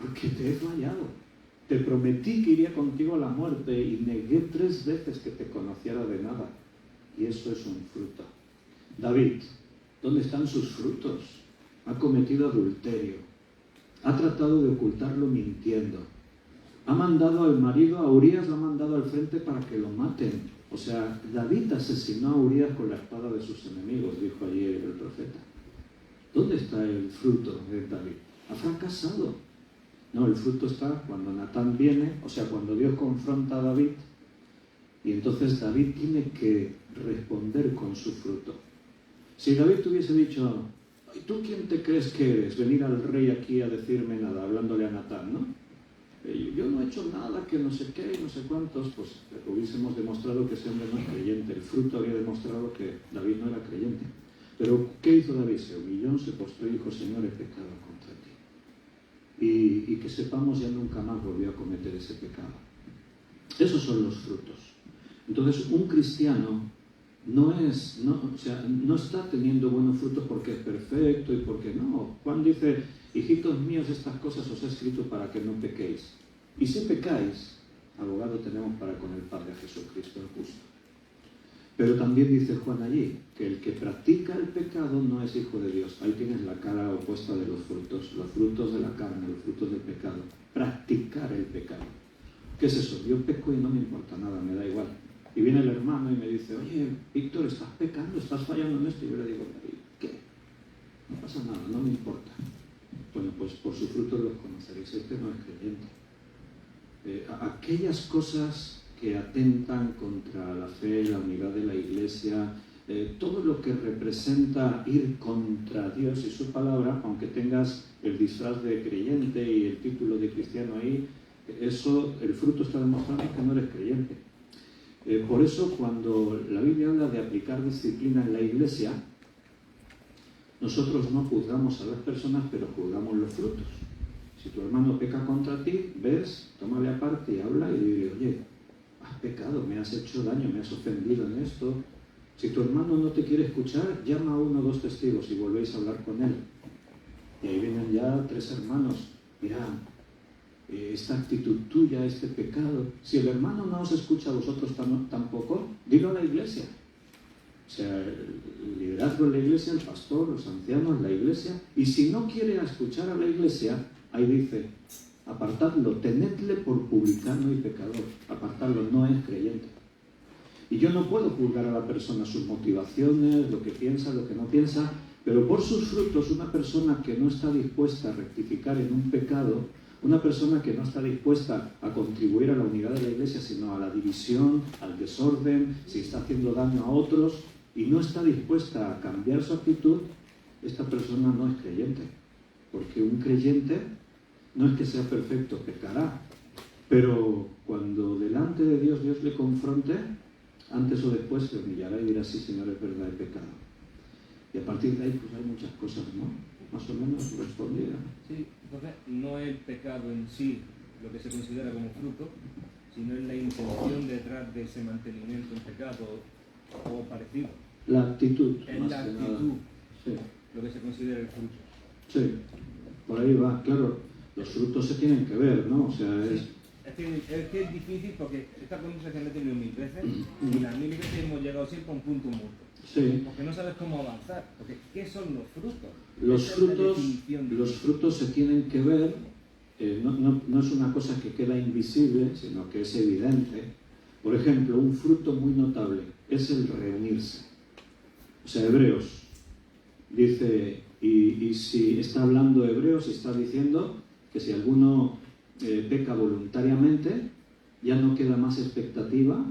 Porque te he fallado. Te prometí que iría contigo a la muerte y negué 3 veces que te conociera de nada. Y eso es un fruto. David, ¿dónde están sus frutos? Ha cometido adulterio. Ha tratado de ocultarlo mintiendo. Ha mandado al marido, a Urías, lo ha mandado al frente para que lo maten. O sea, David asesinó a Urías con la espada de sus enemigos, dijo ayer el profeta. ¿Dónde está el fruto de David? Ha fracasado. No, el fruto está cuando Natán viene, o sea, cuando Dios confronta a David, y entonces David tiene que responder con su fruto. Si David te hubiese dicho, ¿y tú quién te crees que eres? Venir al rey aquí a decirme nada, hablándole a Natán, ¿no? Yo no he hecho nada, que no sé qué y no sé cuántos, pues hubiésemos demostrado que ese hombre no es creyente. El fruto había demostrado que David no era creyente. Pero, ¿qué hizo David? Se humilló, se postró y dijo, Señor, he pecado contra ti. Y que sepamos, ya nunca más volvió a cometer ese pecado. Esos son los frutos. Entonces, un cristiano no está teniendo buenos frutos porque es perfecto y porque no. Juan dice, hijitos míos, estas cosas os he escrito para que no pequéis. Y si pecáis, abogado tenemos para con el Padre, Jesucristo el justo. Pero también dice Juan allí, que el que practica el pecado no es hijo de Dios. Ahí tienes la cara opuesta de los frutos de la carne, los frutos del pecado. Practicar el pecado. ¿Qué es eso? Yo peco y no me importa nada, me da igual. Y viene el hermano y me dice, oye, Víctor, estás pecando, estás fallando en esto. Y yo le digo, ¿qué? No pasa nada, no me importa. Bueno, pues por sus frutos los conoceréis. Este no es creyente. Aquellas cosas que atentan contra la fe, la unidad de la Iglesia, todo lo que representa ir contra Dios y su palabra, aunque tengas el disfraz de creyente y el título de cristiano ahí, eso, el fruto está demostrando que no eres creyente. Por eso, cuando la Biblia habla de aplicar disciplina en la Iglesia, nosotros no juzgamos a las personas, pero juzgamos los frutos. Si tu hermano peca contra ti, ves, tómale aparte y habla y dile, oye, has pecado, me has hecho daño, me has ofendido en esto. Si tu hermano no te quiere escuchar, llama a 1 o 2 testigos y volvéis a hablar con él. Y ahí vienen ya 3 hermanos. Mira, esta actitud tuya, este pecado. Si el hermano no os escucha a vosotros tampoco, dilo a la Iglesia. O sea, el liderazgo en la Iglesia, el pastor, los ancianos, la Iglesia. Y si no quiere escuchar a la Iglesia, ahí dice, apartadlo, tenedle por publicano y pecador. Apartadlo, no es creyente. Y yo no puedo juzgar a la persona sus motivaciones, lo que piensa, lo que no piensa, pero por sus frutos, una persona que no está dispuesta a rectificar en un pecado, una persona que no está dispuesta a contribuir a la unidad de la Iglesia, sino a la división, al desorden, si está haciendo daño a otros, y no está dispuesta a cambiar su actitud, esta persona no es creyente. Porque un creyente no es que sea perfecto, pecará, pero cuando delante de Dios le confronte, antes o después se humillará y dirá, sí, Señor, es verdad, he pecado. Y a partir de ahí pues hay muchas cosas, ¿no? Más o menos respondida. Sí, entonces no es el pecado en sí lo que se considera como fruto, sino es la intención detrás de ese mantenimiento en pecado o parecido. La actitud, Es más la que nada. actitud Sí, lo que se considera el fruto. sí, por ahí va. Claro, los frutos se tienen que ver, ¿no? O sea, es... Es que es difícil porque esta conversación la he tenido 1000 veces y las 1000 veces hemos llegado siempre a un punto muerto. Sí. Porque no sabes cómo avanzar. Porque ¿qué son los frutos? Los Esa es la frutos, definición de los frutos se tienen que ver, no es una cosa que queda invisible, sino que es evidente. Por ejemplo, un fruto muy notable es el reunirse. O sea, Hebreos dice, y si está hablando Hebreos, está diciendo que si alguno peca voluntariamente, ya no queda más expectativa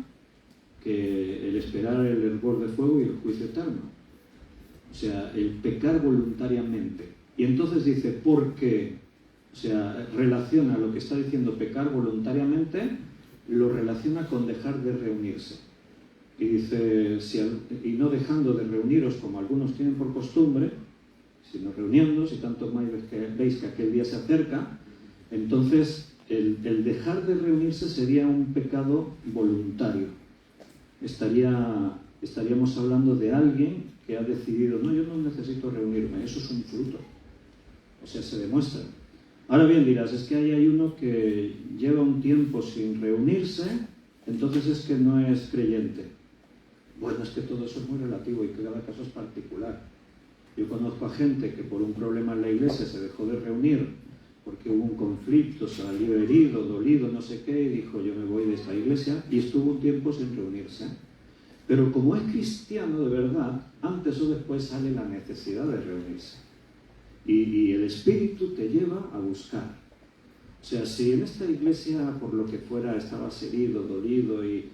que el esperar el hervor de fuego y el juicio eterno. O sea, el pecar voluntariamente. Y entonces dice, porque, o sea, relaciona lo que está diciendo pecar voluntariamente, lo relaciona con dejar de reunirse. Y dice, y no dejando de reuniros como algunos tienen por costumbre, sino reuniéndoos, y tanto más veis que aquel día se acerca, entonces el dejar de reunirse sería un pecado voluntario. Estaríamos hablando de alguien que ha decidido, no, yo no necesito reunirme, eso es un fruto. O sea, se demuestra. Ahora bien, dirás, es que ahí hay uno que lleva un tiempo sin reunirse, entonces es que no es creyente. Bueno, es que todo eso es muy relativo y que cada caso es particular. Yo conozco a gente que por un problema en la iglesia se dejó de reunir porque hubo un conflicto, salió herido, dolido, no sé qué, y dijo, yo me voy de esta iglesia, y estuvo un tiempo sin reunirse. Pero como es cristiano de verdad, antes o después sale la necesidad de reunirse. Y el Espíritu te lleva a buscar. O sea, si en esta iglesia, por lo que fuera, estabas herido, dolido, y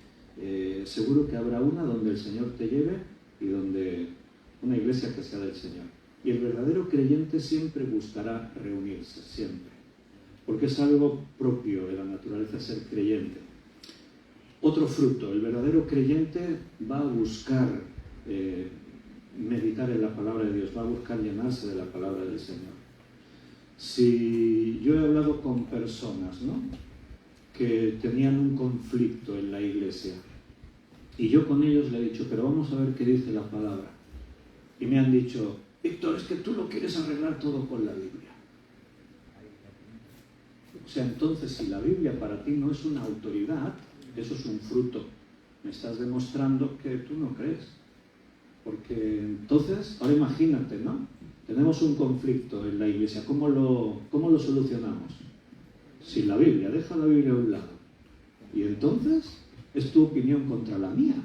seguro que habrá una donde el Señor te lleve y donde una iglesia que sea del Señor. Y el verdadero creyente siempre buscará reunirse, siempre. Porque es algo propio de la naturaleza ser creyente. Otro fruto, el verdadero creyente va a buscar meditar en la palabra de Dios, va a buscar llenarse de la palabra del Señor. Si yo he hablado con personas, ¿no?, que tenían un conflicto en la iglesia, y yo con ellos le he dicho, pero vamos a ver qué dice la palabra. Y me han dicho, Víctor, es que tú lo quieres arreglar todo con la Biblia. O sea, entonces, si la Biblia para ti no es una autoridad, eso es un fruto. Me estás demostrando que tú no crees. Porque entonces, ahora imagínate, ¿no? Tenemos un conflicto en la iglesia. ¿Cómo lo solucionamos? Sin la Biblia. Deja la Biblia a un lado. Y entonces, es tu opinión contra la mía.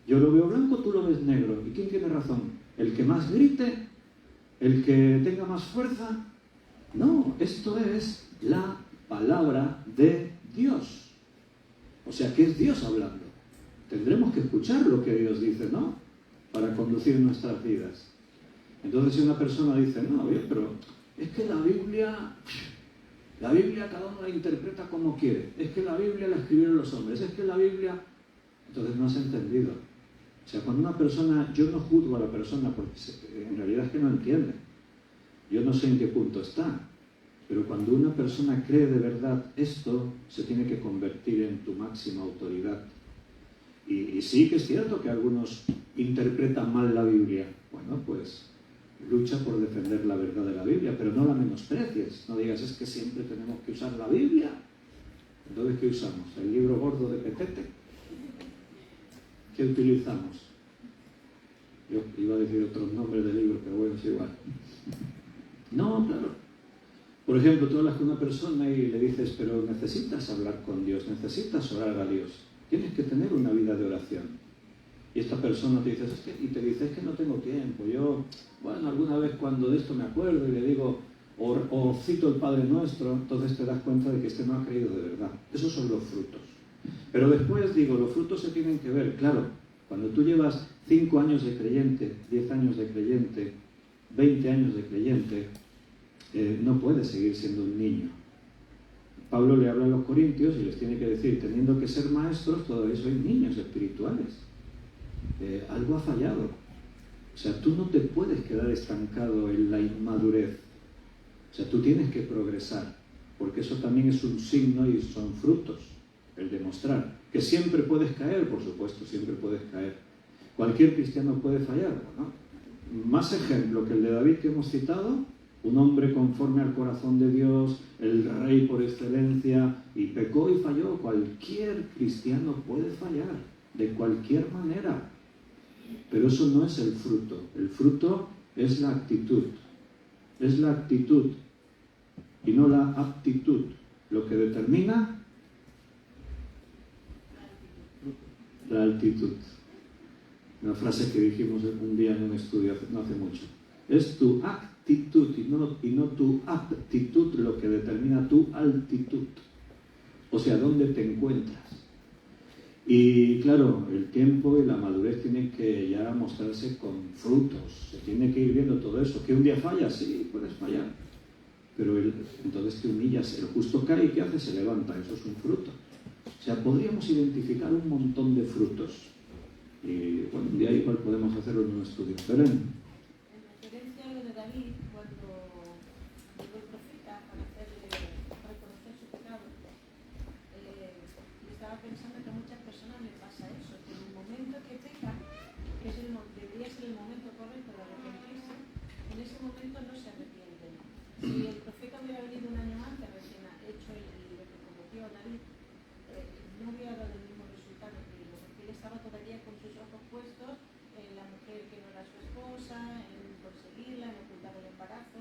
Yo lo veo blanco, tú lo ves negro. ¿Y quién tiene razón? ¿El que más grite? ¿El que tenga más fuerza? No, esto es la palabra de Dios. O sea, que es Dios hablando. Tendremos que escuchar lo que Dios dice, ¿no?, para conducir nuestras vidas. Entonces, si una persona dice, no, bien, pero es que la Biblia cada uno la interpreta como quiere. Es que la Biblia la escribieron los hombres. Es que la Biblia... Entonces no has entendido. O sea, cuando una persona... Yo no juzgo a la persona porque en realidad es que no entiende. Yo no sé en qué punto está. Pero cuando una persona cree de verdad esto, se tiene que convertir en tu máxima autoridad. Y sí que es cierto que algunos interpretan mal la Biblia. Bueno, pues lucha por defender la verdad de la Biblia, pero no la menosprecies. No digas, es que siempre tenemos que usar la Biblia. Entonces, ¿qué usamos? ¿El libro gordo de Petete? ¿Qué utilizamos? Yo iba a decir otros nombres de libros, pero bueno, es igual. No, claro. Por ejemplo, tú hablas con una persona y le dices, pero necesitas hablar con Dios, necesitas orar a Dios. Tienes que tener una vida de oración. Y esta persona te dice, es que no tengo tiempo. Yo, bueno, alguna vez cuando de esto me acuerdo y le digo, o cito el Padre Nuestro, entonces te das cuenta de que este no ha creído de verdad. Esos son los frutos. Pero después digo, los frutos se tienen que ver. Claro, cuando tú llevas 5 años de creyente, 10 años de creyente, 20 años de creyente, no puedes seguir siendo un niño. Pablo le habla a los corintios y les tiene que decir, teniendo que ser maestros, todavía sois niños espirituales. Algo ha fallado. O O sea, tú no te puedes quedar estancado en la inmadurez. O sea, tú tienes que progresar, porque eso también es un signo y son frutos, el demostrar. Que siempre puedes caer, por supuesto, siempre puedes caer. Cualquier cristiano puede fallar, ¿no? Más ejemplo que el de David que hemos citado, un hombre conforme al corazón de Dios, el rey por excelencia, y pecó y falló. Cualquier cristiano puede fallar, de cualquier manera. Pero eso no es el fruto es la actitud. Es la actitud y no la aptitud lo que determina la altitud. Una frase que dijimos un día en un estudio no hace mucho. Es tu actitud y no tu aptitud lo que determina tu altitud. O sea, dónde te encuentras. Y claro, el tiempo y la madurez tienen que ya mostrarse con frutos. Se tiene que ir viendo todo eso. ¿Que un día fallas? Sí, puedes fallar. Pero entonces te humillas. El justo cae y ¿qué hace? Se levanta. Eso es un fruto. O sea, podríamos identificar un montón de frutos. Y bueno, un día igual podemos hacerlo en un estudio. Belén. En referencia a lo de David, cuando llegó el profeta para reconocer su pecado, estaba pensando que a muchas personas les pasa eso, que en el momento que pecan, que debería ser el momento correcto de arrepentirse, en ese momento no se arrepienten. Si el profeta hubiera venido un año antes, recién hecho lo que cometió David, no hubiera dado el mismo resultado que él, porque él estaba todavía con sus ojos puestos en la mujer que no era su esposa, en conseguirla, en ocultar el embarazo.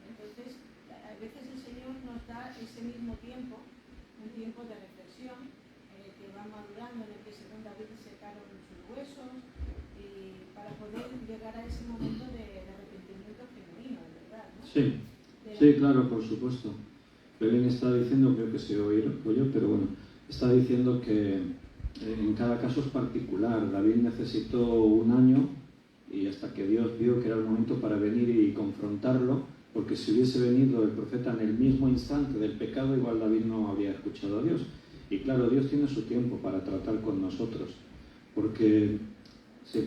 Entonces, a veces el Señor nos da ese mismo tiempo, un tiempo de reflexión, que va madurando, en el que según David secaron sus huesos, y para poder llegar a ese momento de arrepentimiento genuino, de verdad, ¿no? Sí, sí, claro, por supuesto. Belén está diciendo, creo que se oyó, pero bueno, está diciendo que en cada caso es particular. David necesitó un año y hasta que Dios vio que era el momento para venir y confrontarlo, porque si hubiese venido el profeta en el mismo instante del pecado, igual David no habría escuchado a Dios. Y claro, Dios tiene su tiempo para tratar con nosotros, porque sí.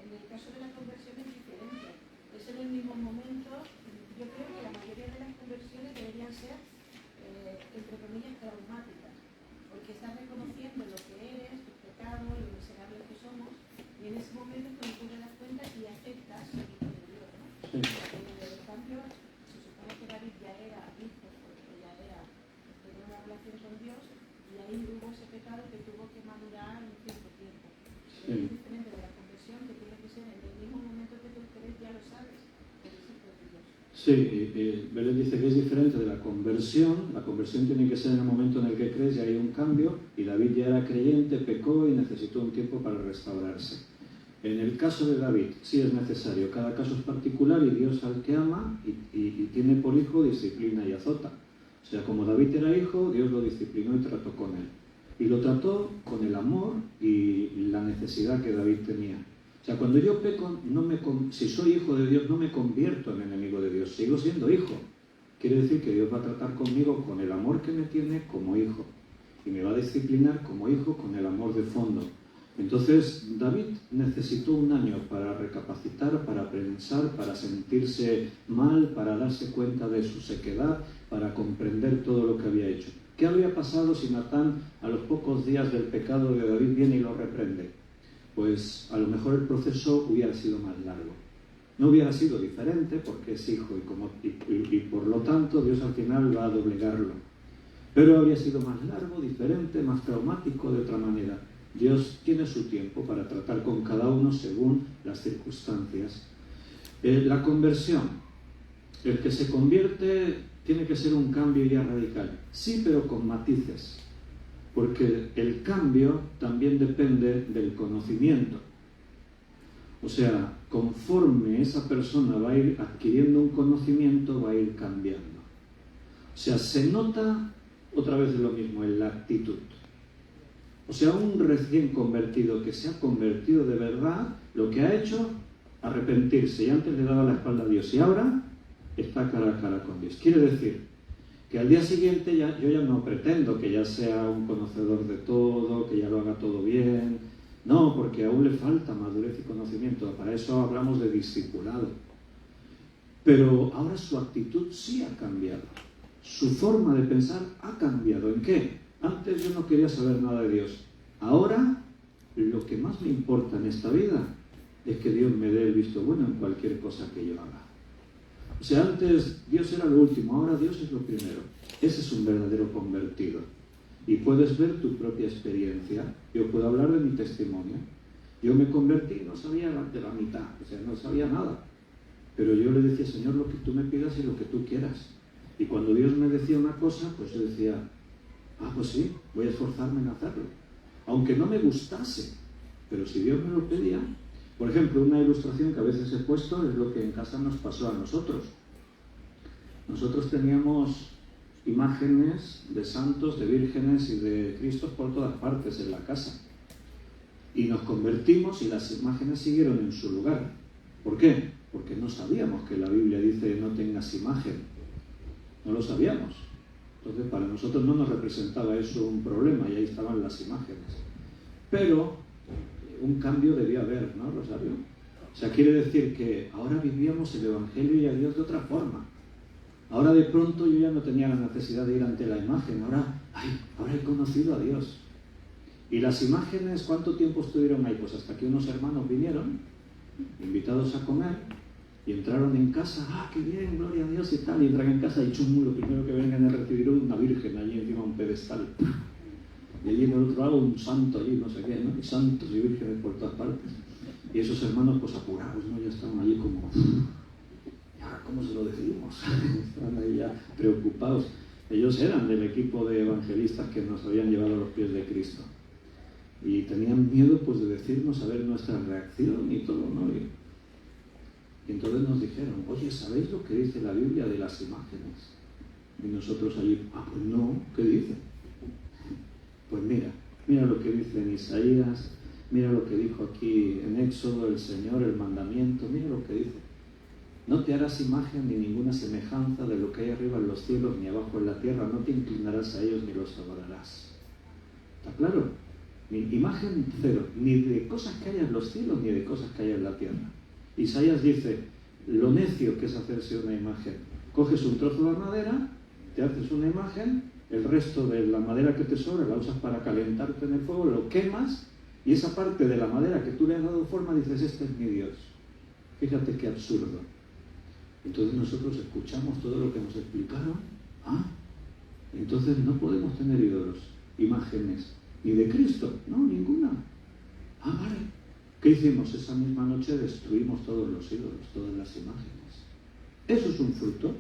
En el caso de la conversión es diferente, es en el mismo momento. Yo creo que la mayoría de las conversiones deberían ser, entre comillas, traumáticas, porque estás reconociendo lo que eres, tus pecados, lo miserables que somos, y en ese momento es cuando tú te das cuenta y aceptas el hijo de Dios, ¿no? Sí. En cambio, se supone que David ya era hijo, porque ya era, tenía una relación con Dios, y ahí hubo ese pecado que tuvo que madurar en cierto tiempo. Sí. Es diferente de la conversión, que tiene que ser en el mismo momento que tú crees, ya lo sabes, pero es hijo de Dios. Sí, Belén dice que es diferente de la conversión. La conversión tiene que ser en el momento en el que crees y hay un cambio, y David ya era creyente, pecó y necesitó un tiempo para restaurarse. En el caso de David sí es necesario, cada caso es particular y Dios al que ama y tiene por hijo disciplina y azota. O sea, como David era hijo, Dios lo disciplinó y trató con él. Y lo trató con el amor y la necesidad que David tenía. O sea, cuando yo peco, si soy hijo de Dios, no me convierto en enemigo de Dios, sigo siendo hijo. Quiere decir que Dios va a tratar conmigo con el amor que me tiene como hijo. Y me va a disciplinar como hijo con el amor de fondo. Entonces, David necesitó un año para recapacitar, para pensar, para sentirse mal, para darse cuenta de su sequedad, para comprender todo lo que había hecho. ¿Qué habría pasado si Natán, a los pocos días del pecado de David, viene y lo reprende? Pues a lo mejor el proceso hubiera sido más largo. No hubiera sido diferente porque es hijo y por lo tanto Dios al final va a doblegarlo. Pero habría sido más largo, diferente, más traumático de otra manera. Dios tiene su tiempo para tratar con cada uno según las circunstancias. La conversión. El que se convierte tiene que ser un cambio ya radical. Sí, pero con matices. Porque el cambio también depende del conocimiento. O sea, conforme esa persona va a ir adquiriendo un conocimiento, va a ir cambiando. O sea, se nota otra vez lo mismo en la actitud. O sea, un recién convertido que se ha convertido de verdad, lo que ha hecho, arrepentirse, y antes le daba la espalda a Dios, y ahora está cara a cara con Dios. Quiere decir que al día siguiente yo ya no pretendo que ya sea un conocedor de todo, que ya lo haga todo bien, No, porque aún le falta madurez y conocimiento. Para eso hablamos de discipulado. Pero ahora su actitud sí ha cambiado. Su forma de pensar ha cambiado. ¿En qué? Antes yo no quería saber nada de Dios. Ahora, lo que más me importa en esta vida es que Dios me dé el visto bueno en cualquier cosa que yo haga. O sea, antes Dios era lo último, ahora Dios es lo primero. Ese es un verdadero convertido. Y puedes ver tu propia experiencia. Yo puedo hablar de mi testimonio. Yo me convertí, no sabía de la mitad, o sea, no sabía nada. Pero yo le decía, Señor, lo que tú me pidas y lo que tú quieras. Y cuando Dios me decía una cosa, pues yo decía, pues sí, voy a esforzarme en hacerlo. Aunque no me gustase, pero si Dios me lo pedía. Por ejemplo, una ilustración que a veces he puesto es lo que en casa nos pasó a nosotros. Nosotros teníamos imágenes de santos, de vírgenes y de Cristos por todas partes en la casa. Y nos convertimos y las imágenes siguieron en su lugar. ¿Por qué? Porque no sabíamos que la Biblia dice no tengas imagen. No lo sabíamos. Entonces para nosotros no nos representaba eso un problema y ahí estaban las imágenes. Pero un cambio debía haber, ¿no, Rosario? O sea, quiere decir que ahora vivíamos el Evangelio y a Dios de otra forma. Ahora de pronto yo ya no tenía la necesidad de ir ante la imagen. Ahora he conocido a Dios. Y las imágenes, ¿cuánto tiempo estuvieron ahí? Pues hasta que unos hermanos vinieron, invitados a comer, y entraron en casa. ¡Qué bien! ¡Gloria a Dios! Y tal. Y entran en casa y chum, lo primero que vengan a recibir una virgen allí encima de un pedestal. Y allí en el otro lado un santo allí, no sé qué, ¿no? Y santos y vírgenes por todas partes. Y esos hermanos, pues apurados, ¿no? Ya estaban allí como... ¿Y ahora cómo se lo decimos? Estaban ahí ya preocupados. Ellos eran del equipo de evangelistas que nos habían llevado a los pies de Cristo. Y tenían miedo, pues, de decirnos, a ver nuestra reacción y todo, ¿no? Y entonces nos dijeron, oye, ¿sabéis lo que dice la Biblia de las imágenes? Y nosotros allí, pues no, ¿qué dice? Pues mira lo que dice en Isaías, mira lo que dijo aquí en Éxodo el Señor, el mandamiento, mira lo que dice. No te harás imagen ni ninguna semejanza de lo que hay arriba en los cielos ni abajo en la tierra, no te inclinarás a ellos ni los adorarás. ¿Está claro? Ni imagen cero, ni de cosas que hay en los cielos ni de cosas que hay en la tierra. Isaías dice, lo necio que es hacerse una imagen. Coges un trozo de madera, te haces una imagen, el resto de la madera que te sobra la usas para calentarte en el fuego, lo quemas y esa parte de la madera que tú le has dado forma dices, este es mi Dios. Fíjate qué absurdo. Entonces nosotros escuchamos todo lo que nos explicaron. Entonces no podemos tener ídolos, imágenes, ni de Cristo, no, ninguna. Vale. ¿Qué hicimos? Esa misma noche destruimos todos los ídolos, todas las imágenes. Eso es un fruto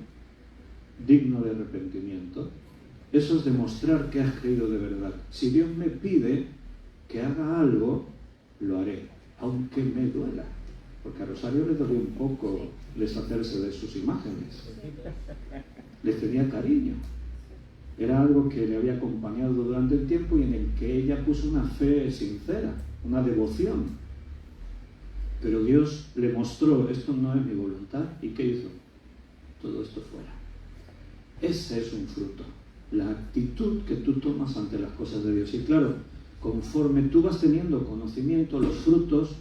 digno de arrepentimiento. Eso es demostrar que has creído de verdad. Si Dios me pide que haga algo, lo haré, aunque me duela. Porque a Rosario le dolió un poco deshacerse de sus imágenes. Les tenía cariño. Era algo que le había acompañado durante el tiempo y en el que ella puso una fe sincera, una devoción. Pero Dios le mostró, esto no es mi voluntad, ¿y qué hizo? Todo esto fuera. Ese es un fruto, la actitud que tú tomas ante las cosas de Dios. Y claro, conforme tú vas teniendo conocimiento, los frutos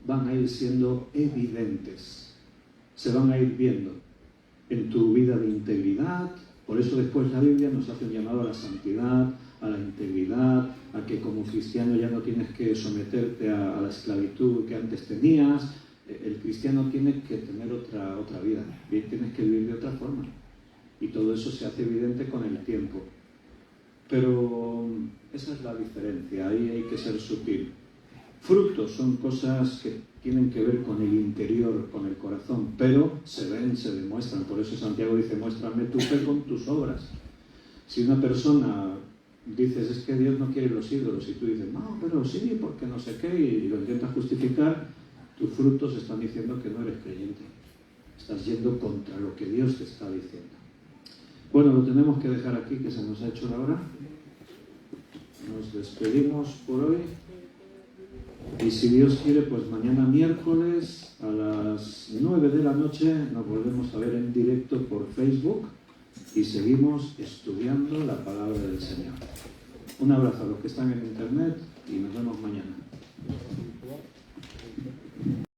van a ir siendo evidentes, se van a ir viendo en tu vida de integridad. Por eso después la Biblia nos hace un llamado a la santidad, a la integridad, a que como cristiano ya no tienes que someterte a la esclavitud que antes tenías. El cristiano tiene que tener otra vida, tienes que vivir de otra forma. Y todo eso se hace evidente con el tiempo. Pero esa es la diferencia, ahí hay que ser sutil. Frutos son cosas que tienen que ver con el interior, con el corazón, pero se ven, se demuestran. Por eso Santiago dice, muéstrame tu fe con tus obras. Si una persona dices, es que Dios no quiere los ídolos, y tú dices, no, pero sí, porque no sé qué, y lo intentas justificar, tus frutos están diciendo que no eres creyente. Estás yendo contra lo que Dios te está diciendo. Bueno, lo tenemos que dejar aquí, que se nos ha hecho la hora. Nos despedimos por hoy. Y si Dios quiere, pues mañana miércoles a las 9 de la noche nos volvemos a ver en directo por Facebook y seguimos estudiando la palabra del Señor. Un abrazo a los que están en internet y nos vemos mañana. Una razón actual.